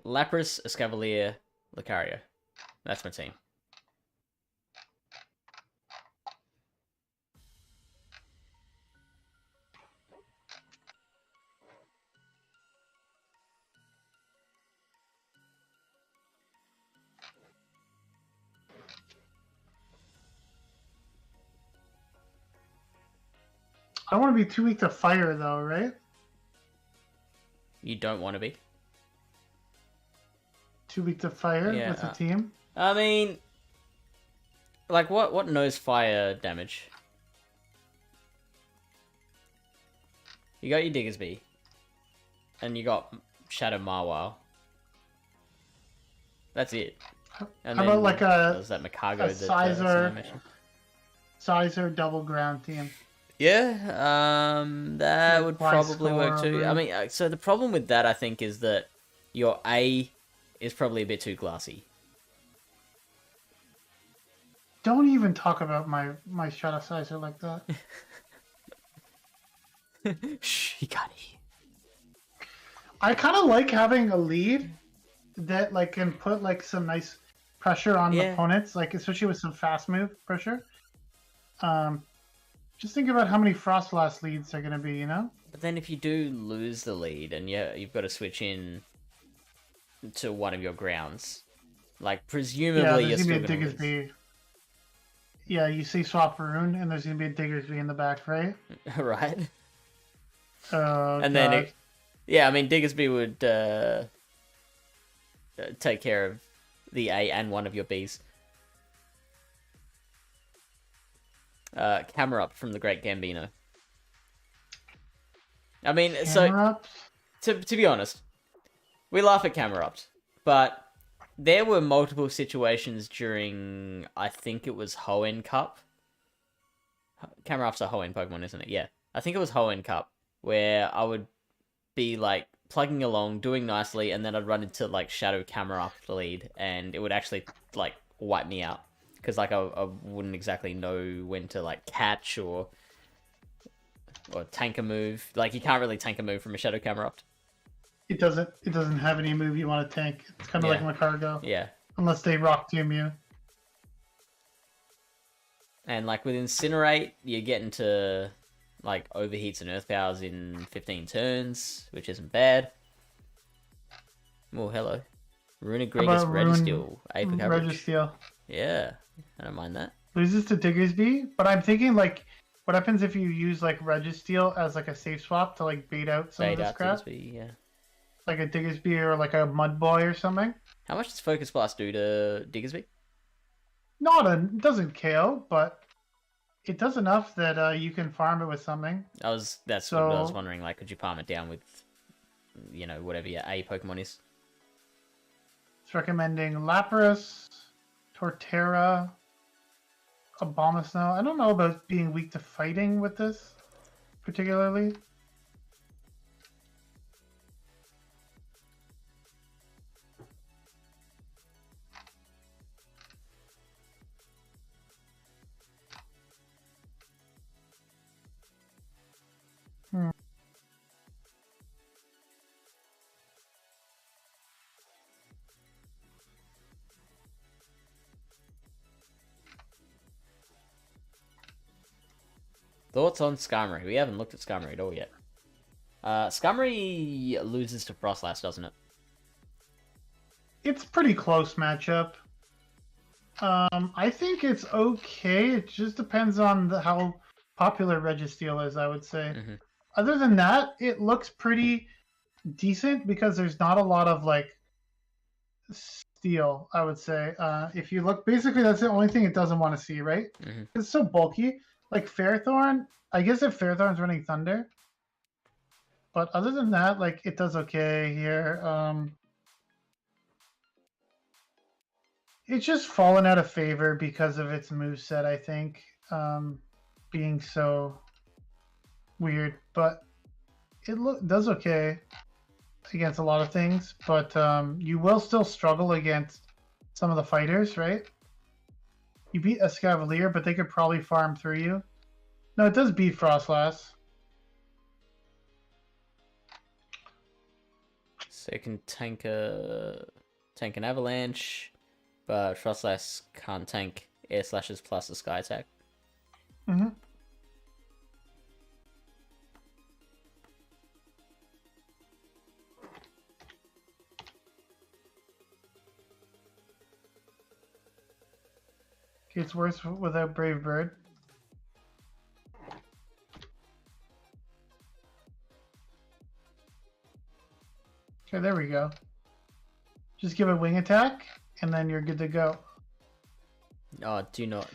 S1: Lapras, Escavalier, Lucario. That's my team.
S2: I don't want to be too weak to fire, though, right?
S1: You don't want to be?
S2: Too weak to fire with the team?
S1: I mean, like, what knows fire damage? You got your Diggersby. And you got Shadow Mawile. That's it. And
S2: how about like a
S1: that Makago
S2: Sizer double ground team?
S1: Yeah, that would probably work too. I mean, so the problem with that, I think, is that your A is probably a bit too glassy.
S2: Don't even talk about my Shadow Sizer like that.
S1: Shh, he got it.
S2: I kind of like having a lead that like can put like some nice pressure on the opponents, like especially with some fast move pressure. Just think about how many Frostlass leads are going to be, you know?
S1: But then if you do lose the lead and you've got to switch in to one of your grounds, like presumably you're still going to lose.
S2: Yeah, you see swap Rune and there's going to be a Diggersby in the back, right?
S1: Right.
S2: And
S1: then, I mean, Diggersby would take care of the A and one of your Bs. Camera up from the Great Gambino. I mean, to be honest, we laugh at camera ups, but there were multiple situations during, I think it was Hoenn Cup. Camera up's a Hoenn Pokemon, isn't it? Yeah. I think it was Hoenn Cup, where I would be, like, plugging along, doing nicely, and then I'd run into, like, Shadow Camera up the lead, and it would actually, like, wipe me out. Because, like, I wouldn't exactly know when to, like, catch or or tank a move. Like you can't really tank a move from a Shadow Camerupt.
S2: It doesn't have any move you want to tank. It's kind of like my cargo.
S1: Yeah.
S2: Unless they rock tomb you.
S1: And like with Incinerate, you get into like overheats and earth powers in 15 turns, which isn't bad. Oh, hello. Runic Gregus, Registeel, A for coverage.
S2: Registeel.
S1: Yeah, I don't mind that.
S2: Loses to Diggersby, but I'm thinking like, what happens if you use like Registeel as like a safe swap to like bait out some of this crap?
S1: Diggersby, yeah.
S2: Like a Diggersby or like a Mud Boy or something.
S1: How much does Focus Blast do to Diggersby?
S2: It doesn't KO, but it does enough that you can farm it with something.
S1: That's what I was wondering. Like, could you farm it down with, you know, whatever your A Pokemon is?
S2: It's recommending Lapras, Torterra, Abomasnow. I don't know about being weak to fighting with this, particularly.
S1: Thoughts on Skarmory? We haven't looked at Skarmory at all yet. Skarmory loses to Frostlass, doesn't it?
S2: It's pretty close matchup. I think it's okay. It just depends on how popular Registeel is, I would say.
S1: Mm-hmm.
S2: Other than that, it looks pretty decent because there's not a lot of like steel, I would say. If you look, basically that's the only thing it doesn't want to see, right?
S1: Mm-hmm.
S2: It's so bulky. Like Fairthorn, I guess if Fairthorn's running Thunder. But other than that, like it does okay here. It's just fallen out of favor because of its moveset, I think. Being so weird. But it does okay against a lot of things. But you will still struggle against some of the fighters, right? You beat Escavalier, but they could probably farm through you. No, it does beat Frostlass.
S1: So it can tank an Avalanche, but Frostlass can't tank Air Slashes plus a Sky Attack.
S2: Mm-hmm. It's worse without Brave Bird. Okay, there we go. Just give a wing attack, and then you're good to go.
S1: Oh, do not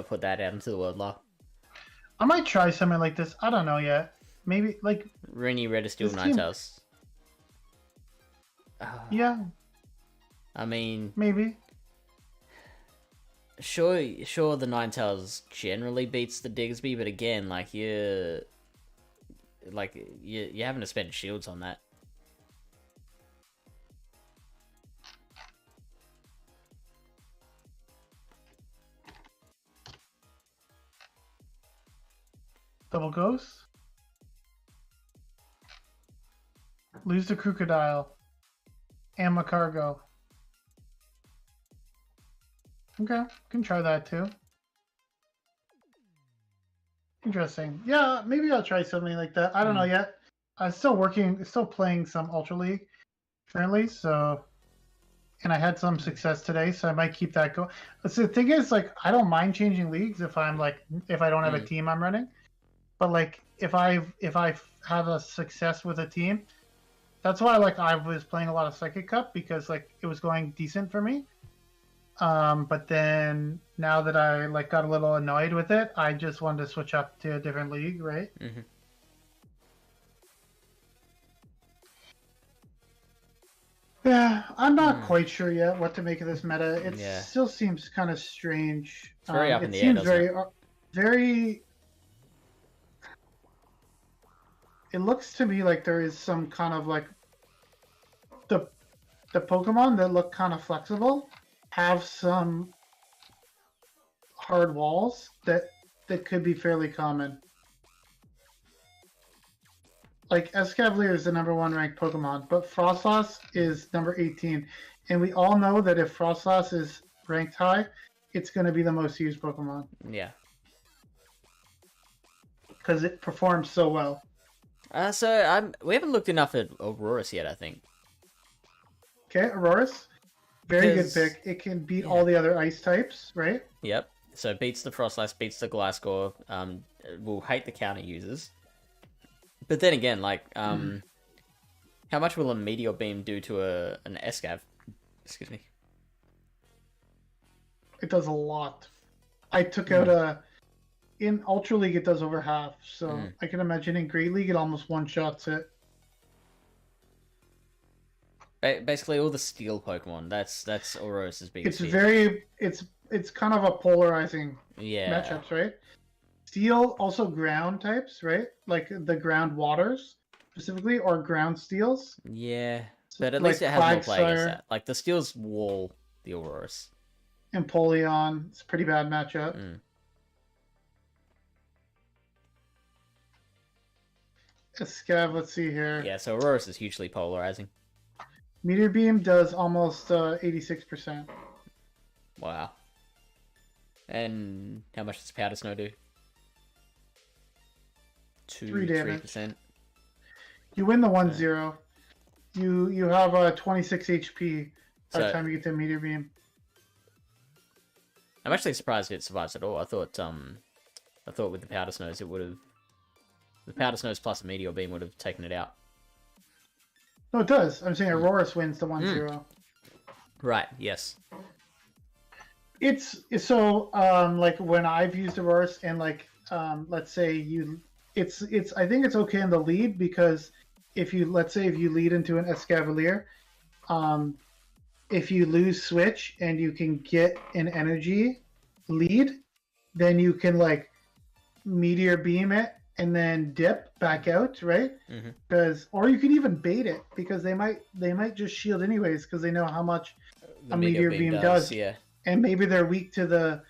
S1: put that out into the world, Law.
S2: I might try something like this. I don't know yet. Maybe like
S1: Rainy Registeel Ninetales.
S2: Yeah.
S1: I mean,
S2: maybe.
S1: Sure, the Ninetales generally beats the Diggersby, but again, like you're having to spend shields on that.
S2: Double Ghost. Lose the Crocodile. And Macargo. Okay, can try that too. Interesting. Yeah, maybe I'll try something like that. I don't know yet. I'm still playing some Ultra League currently, so, and I had some success today, so I might keep that going. So the thing is, like, I don't mind changing leagues if I don't have a team I'm running, but like if I have a success with a team, that's why like I was playing a lot of Psychic Cup because like it was going decent for me. But then now that I like got a little annoyed with it, I just wanted to switch up to a different league, right?
S1: Mm-hmm.
S2: Yeah, I'm not quite sure yet what to make of this meta. It still seems kind of strange.
S1: It's very up in the air, doesn't it?
S2: Very. It looks to me like there is some kind of like the Pokemon that look kind of flexible have some hard walls that could be fairly common. like Escavalier is the #1 ranked Pokemon, but Frostlass is number 18. And we all know that if Frostlass is ranked high, it's going to be the most used Pokemon.
S1: Yeah.
S2: Because it performs so well.
S1: We haven't looked enough at Aurorus yet, I think.
S2: Okay, Aurorus. Very good pick. It can beat all the other ice types, right?
S1: Yep. So beats the Frostlass, beats the Gliscor. Will hate the counter users. But then again, like, how much will a Meteor Beam do to an Escav? Excuse me.
S2: It does a lot. I took out in Ultra League it does over half, so I can imagine in Great League it almost one-shots it.
S1: Basically, all the Steel Pokemon. That's Aurorus' biggest.
S2: It's kind of a polarizing matchups, right? Steel, also ground types, right? Like the ground waters specifically, or ground steels.
S1: Yeah, but at least it has more play against that. Like the Steel's wall, the Aurorus.
S2: Empoleon, it's a pretty bad matchup. Escav, let's see here.
S1: Yeah, so Aurorus is hugely polarizing.
S2: Meteor Beam does almost 86%.
S1: Wow. And how much does Powder Snow do?
S2: 3 damage.
S1: 3%.
S2: You win the 1-0. You have 26 HP by the time you get to Meteor Beam.
S1: I'm actually surprised it survives at all. I thought with the Powder Snows it would have. The Powder Snows plus a Meteor Beam would have taken it out.
S2: No, it does. I'm saying Aurorus wins the 1-0.
S1: Right. Yes.
S2: It's so like when I've used Aurorus and like let's say it's I think it's okay in the lead because if you lead into an Escavalier, if you lose switch and you can get an energy lead, then you can like Meteor Beam it and then dip back out, right? Or you can even bait it because they might just shield anyways because they know how much a Meteor Beam does.
S1: Yeah.
S2: And maybe they're weak to the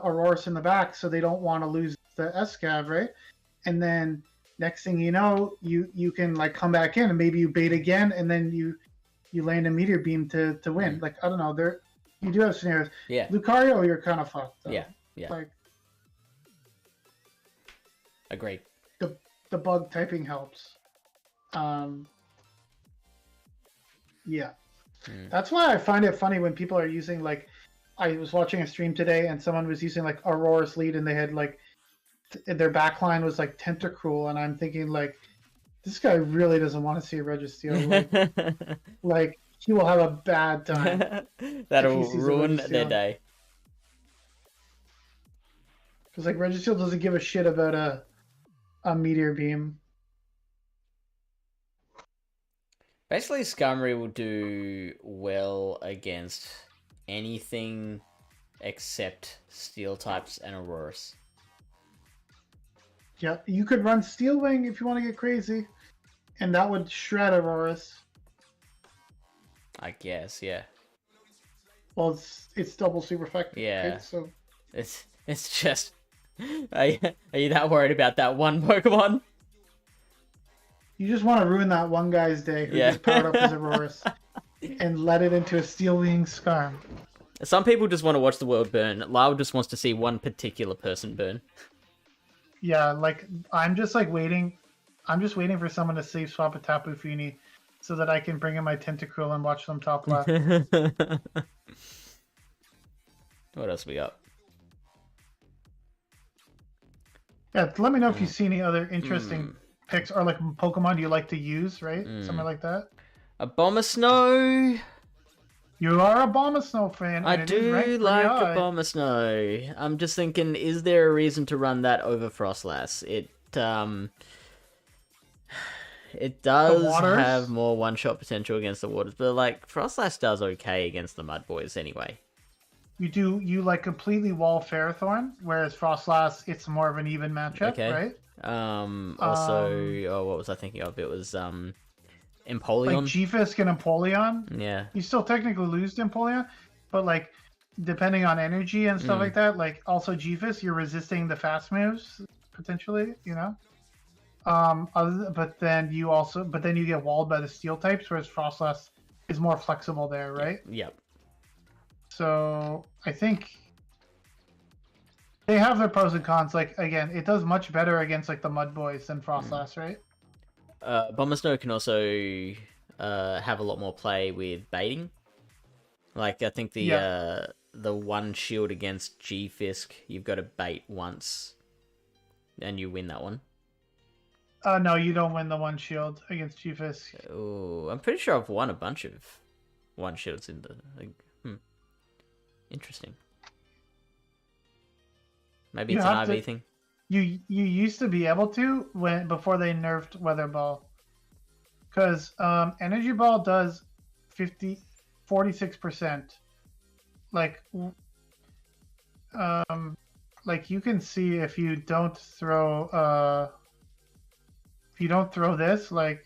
S2: Aurorus in the back, so they don't want to lose the Escav, right? And then next thing you know, you can like come back in and maybe you bait again, and then you land a Meteor Beam to win. Like I don't know, you do have scenarios.
S1: Yeah.
S2: Lucario, you're kind of fucked. Though.
S1: Yeah. Yeah.
S2: Like.
S1: Agreed.
S2: The bug typing helps. Yeah. That's why I find it funny when people are using like I was watching a stream today and someone was using like Aurora's lead and they had like their backline was like Tentacruel and I'm thinking like this guy really doesn't want to see a Registeel. Like he will have a bad time.
S1: That'll ruin their day.
S2: Because like Registeel doesn't give a shit about a Meteor Beam.
S1: Basically, Skarmory will do well against anything except Steel types and Aurorus.
S2: Yeah, you could run Steel Wing if you want to get crazy, and that would shred Aurorus.
S1: I guess, yeah.
S2: Well, it's double super effective.
S1: Yeah.
S2: Right? So
S1: it's just. Are you that worried about that one Pokemon?
S2: You just want to ruin that one guy's day who just powered up his Aurorus and let it into a Steel Wing Skarm.
S1: Some people just want to watch the world burn. Lyle just wants to see one particular person burn.
S2: Yeah, like I'm just waiting for someone to safe swap a Tapu Fini so that I can bring in my Tentacruel and watch them top left.
S1: What else we got?
S2: Yeah, let me know if you see any other interesting picks or like Pokemon you like to use, right? Something like that.
S1: Abomasnow.
S2: You are a Abomasnow fan.
S1: I do like Abomasnow. I'm just thinking, is there a reason to run that over Frostlass? It does have more one-shot potential against the waters, but like Frostlass does okay against the Mud Boys anyway.
S2: You like completely wall Ferrothorn, whereas Frostlass it's more of an even matchup, right?
S1: Also, what was I thinking of? It was Empoleon.
S2: Like G-Fisk and Empoleon.
S1: Yeah.
S2: You still technically lose to Empoleon, but like depending on energy and stuff like that, like also G-Fisk, you're resisting the fast moves potentially, you know. But then you get walled by the steel types, whereas Frostlass is more flexible there, right?
S1: Yep.
S2: So I think they have their pros and cons. Like again, it does much better against like the Mud Boys than Frostlass, right?
S1: Bomber Snow can also have a lot more play with baiting. Like I think the one shield against G-Fisk, you've got to bait once, and you win that one.
S2: No, you don't win the one shield against G-Fisk.
S1: Oh, I'm pretty sure I've won a bunch of one shields in the. Interesting. Maybe it's an IV thing.
S2: You used to be able to before they nerfed Weather Ball, because Energy Ball does 46%. Like you can see if you don't throw this, like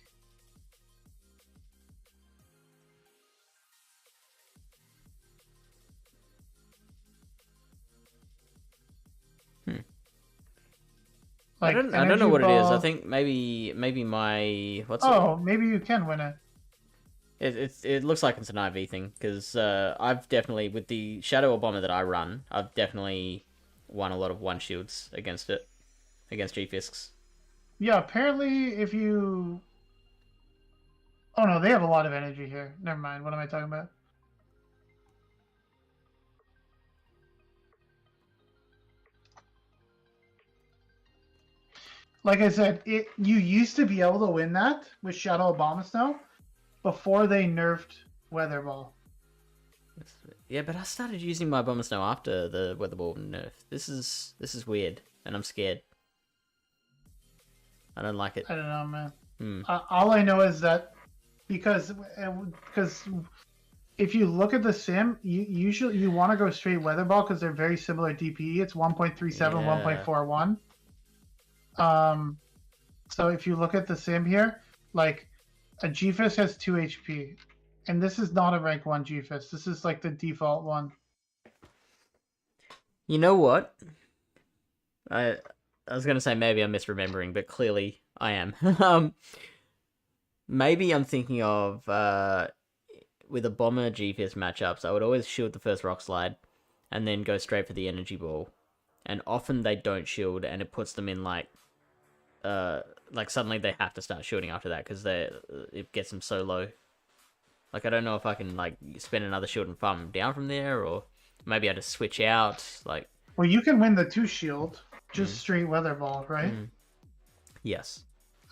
S1: I don't know what it is. I think maybe my
S2: maybe you can win it.
S1: It looks like it's an IV thing, because I've definitely, with the Shadow Bomber that I run, I've definitely won a lot of one shields against it, against G-Fisks.
S2: Yeah, apparently if you... Oh no, they have a lot of energy here. Never mind, what am I talking about? Like I said, you used to be able to win that with Shadow Bomber Snow before they nerfed Weather Ball.
S1: Yeah, but I started using my Bomber Snow after the Weather Ball nerf. This is weird, and I'm scared. I don't like it.
S2: I don't know, man. All I know is that because if you look at the sim, you want to go straight Weather Ball because they're very similar DPE. It's 1.37, 1.41. So if you look at the sim here, like a G-Fist has 2 HP, and this is not a rank 1 G-Fist. This is like the default one.
S1: You know what? I was gonna say maybe I'm misremembering, but clearly I am. Maybe I'm thinking of with a Bomber G-Fist matchups, I would always shield the first Rock Slide, and then go straight for the Energy Ball. And often they don't shield, and it puts them in like suddenly they have to start shooting after that because it gets them so low. Like I don't know if I can like spend another shield and farm them down from there, or maybe I just switch out. Like,
S2: well, you can win the 2 shield just straight Weather Ball, right?
S1: Yes.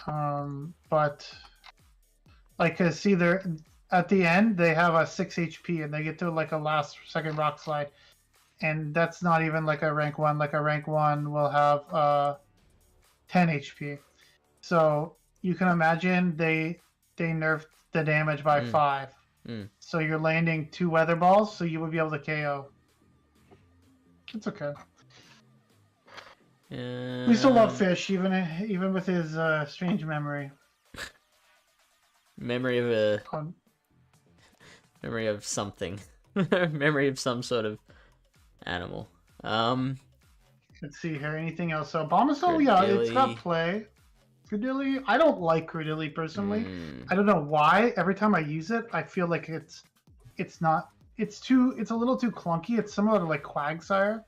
S2: But like, cause see, they're at the end they have a 6 HP and they get to like a second Rock Slide, and that's not even like a rank 1. Like a rank 1 will have 10 HP. So you can imagine they nerfed the damage by 5. So you're landing 2 Weather Balls, so you would be able to KO. It's okay. We still love Fish, even with his strange memory.
S1: Memory of something. Memory of some sort of animal.
S2: Let's see here. Anything else? So Bombasol, yeah, it's got play. Credilli, I don't like Credilli personally. I don't know why. Every time I use it, I feel like it's a little too clunky. It's similar to like Quagsire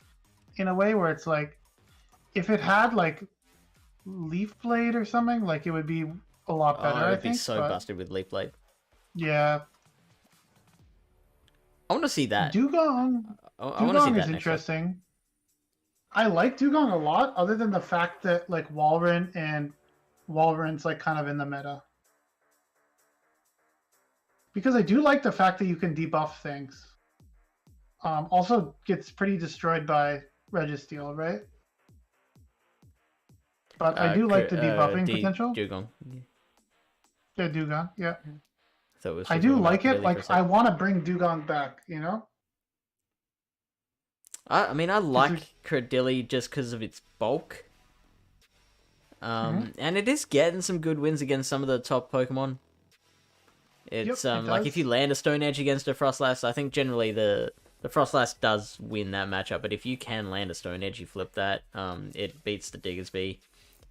S2: in a way where it's like if it had like Leaf Blade or something, like it would be a lot better.
S1: I think. Be so busted with Leaf Blade.
S2: Yeah.
S1: I want to see that.
S2: Dugong. Dugong is interesting. I like Dugong a lot, other than the fact that like Walrein's like kind of in the meta. Because I do like the fact that you can debuff things. Also gets pretty destroyed by Registeel, right? But I do like the debuffing potential.
S1: Dugong.
S2: Yeah, Dugong, yeah.
S1: So
S2: I do like it. Like, I want to bring Dugong back, you know?
S1: I mean, I like Credilli just because of its bulk. And it is getting some good wins against some of the top Pokemon. It's like if you land a Stone Edge against a Frostlass, I think generally the Frostlass does win that matchup. But if you can land a Stone Edge, you flip that. It beats the Diggersby.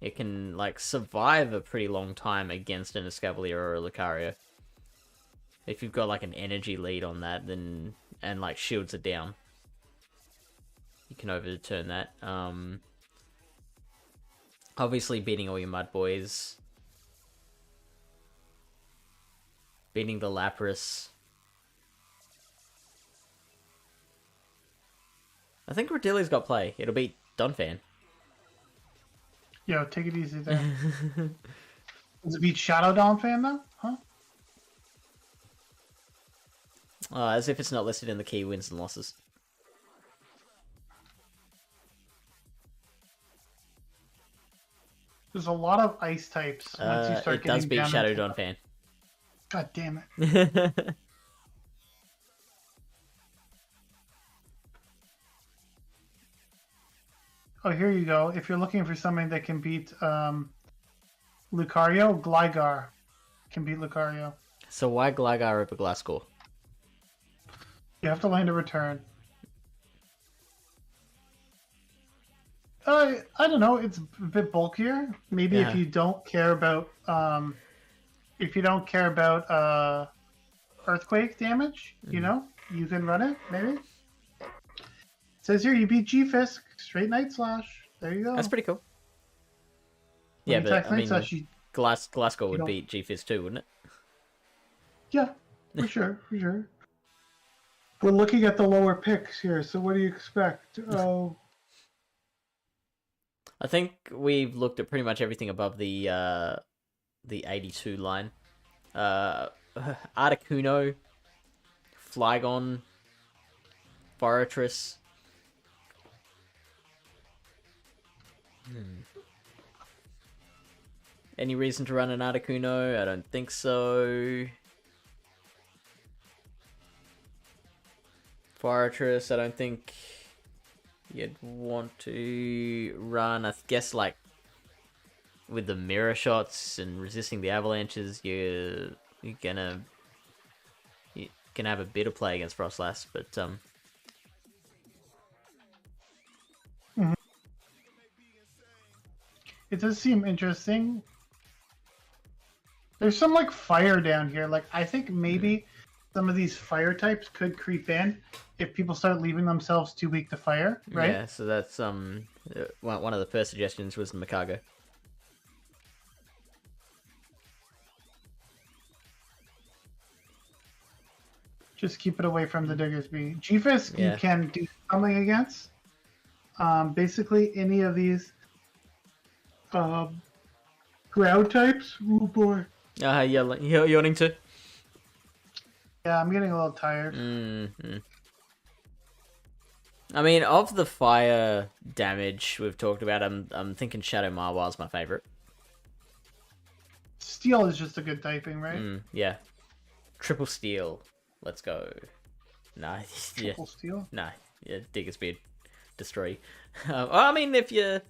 S1: it can like survive a pretty long time against an Escavalier or a Lucario. If you've got like an energy lead on that, then and like shields are down, you can overturn that. Obviously beating all your mud boys, beating the Lapras. I think Rodilli's got play. It'll beat Donphan.
S2: Yo, take it easy there. Does it beat Shadow Donphan though? Huh?
S1: As if it's not listed in the key wins and losses.
S2: There's a lot of ice types once you start
S1: it does beat Shadow
S2: into...
S1: Donphan.
S2: God damn it. Oh, here you go. If you're looking for something that can beat Lucario, Gligar can beat Lucario.
S1: So why Gligar over Glasgow?
S2: You have to land a return. I don't know. It's a bit bulkier. Maybe if you don't care about earthquake damage, you know, you can run it. Maybe. It says here you beat G-Fisk, straight Night Slash. There you go.
S1: That's pretty cool.
S2: When
S1: Yeah, but I mean,
S2: Slash,
S1: Glasgow would beat G-Fisk too, wouldn't it?
S2: Yeah, for sure, for sure. We're looking at the lower picks here, so what do you expect? Oh,
S1: I think we've looked at pretty much everything above the 82 line. Articuno, Flygon, Forretress. Any reason to run an Articuno? I don't think so. Forretress, I don't think you'd want to run. I guess like with the mirror shots and resisting the avalanches, you're gonna have a bit of play against Frostlass, but
S2: it does seem interesting. There's some like fire down here. Like I think maybe some of these fire types could creep in if people start leaving themselves too weak to fire, right?
S1: Yeah, so that's one of the first suggestions was the Makago.
S2: Just keep it away from the Diggersby. G-Fisk you can do something against. Basically any of these ground types. Oh boy.
S1: You're yawning too?
S2: Yeah, I'm getting a little tired.
S1: I mean, of the fire damage we've talked about, I'm thinking Shadow Marwile's my favorite.
S2: Steel is just a good typing, right?
S1: Yeah. Triple Steel. Let's go. Nah.
S2: Triple Steel?
S1: Nah. Yeah, Diggersby. Destroy. I mean, if two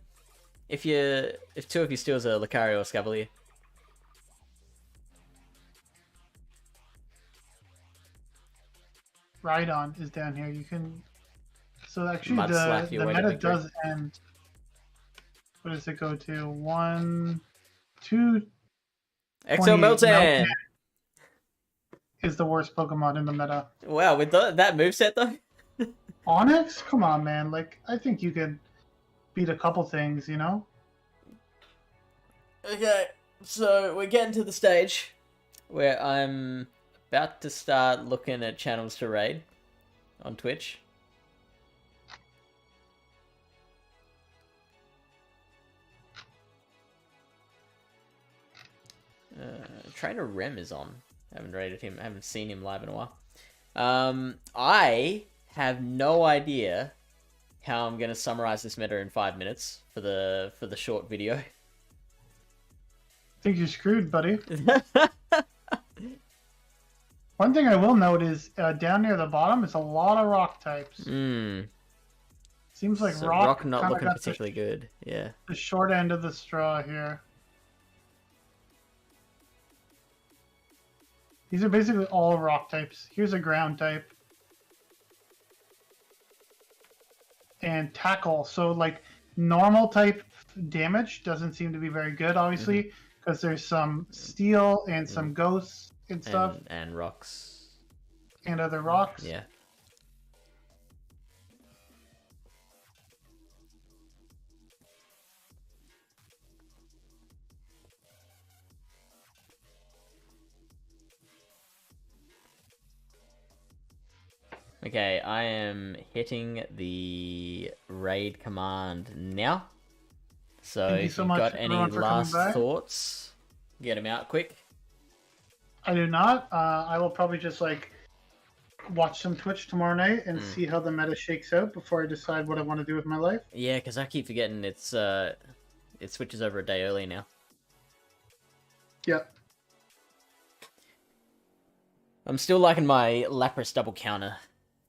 S1: of your steals are Lucario or Scavalier.
S2: Rhydon is down here. You can. So actually,
S1: Mud slap
S2: the
S1: your way to
S2: meta
S1: victory.
S2: does end. What does it go to? 1, 2.
S1: Exo Meltan!
S2: Is the worst Pokemon in the meta.
S1: Wow, with that moveset though?
S2: Onyx? Come on, man. Like, I think you could beat a couple things, you know?
S1: Okay, so we're getting to the stage where I'm about to start looking at channels to raid on Twitch. Trainer Rem is on. Haven't raided him. Haven't seen him live in a while. I have no idea how I'm gonna summarize this meta in 5 minutes for the short video.
S2: I think you're screwed, buddy. One thing I will note is down near the bottom is a lot of rock types. Seems like
S1: so
S2: rock
S1: not looking
S2: got
S1: particularly good. Yeah.
S2: The short end of the straw here. These are basically all rock types. Here's a ground type. And tackle. So like normal type damage doesn't seem to be very good, obviously, because there's some steel and some ghosts and stuff.
S1: And rocks.
S2: And other rocks.
S1: Yeah. Okay, I am hitting the raid command now. So
S2: Thank you
S1: if
S2: so
S1: you've
S2: much,
S1: got any
S2: everyone, for coming
S1: last
S2: by.
S1: thoughts, get them out quick.
S2: I do not. I will probably just like watch some Twitch tomorrow night and see how the meta shakes out before I decide what I want to do with my life.
S1: Yeah, because I keep forgetting it switches over a day early now.
S2: Yep.
S1: I'm still liking my Lapras double counter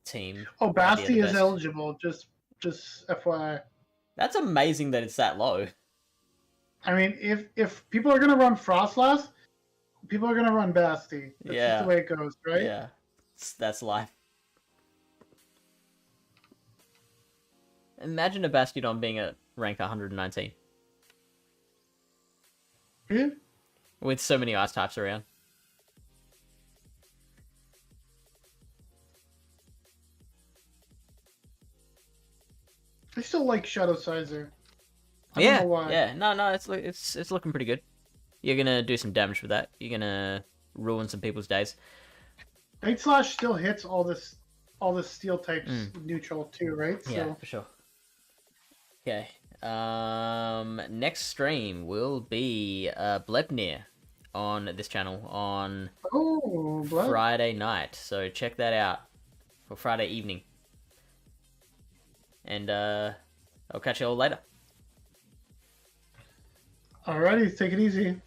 S1: team.
S2: Oh, Basti is eligible. Just FYI.
S1: That's amazing that it's that low.
S2: I mean, if people are gonna run Frostlass, people are gonna run Basti. That's just the way it goes, right?
S1: Yeah, that's life. Imagine a Bastiodon being at rank 119.
S2: Yeah.
S1: With so many ice types around.
S2: I still like Shadow Sizer. I
S1: don't
S2: know why.
S1: Yeah, no, it's looking pretty good. You're gonna do some damage with that. You're gonna ruin some people's days.
S2: Night Slash still hits all this steel types neutral too, right?
S1: Yeah, for sure. Okay. Next stream will be Blepnir on this channel on Friday night. So check that out for Friday evening. And I'll catch you all later.
S2: Alrighty, take it easy.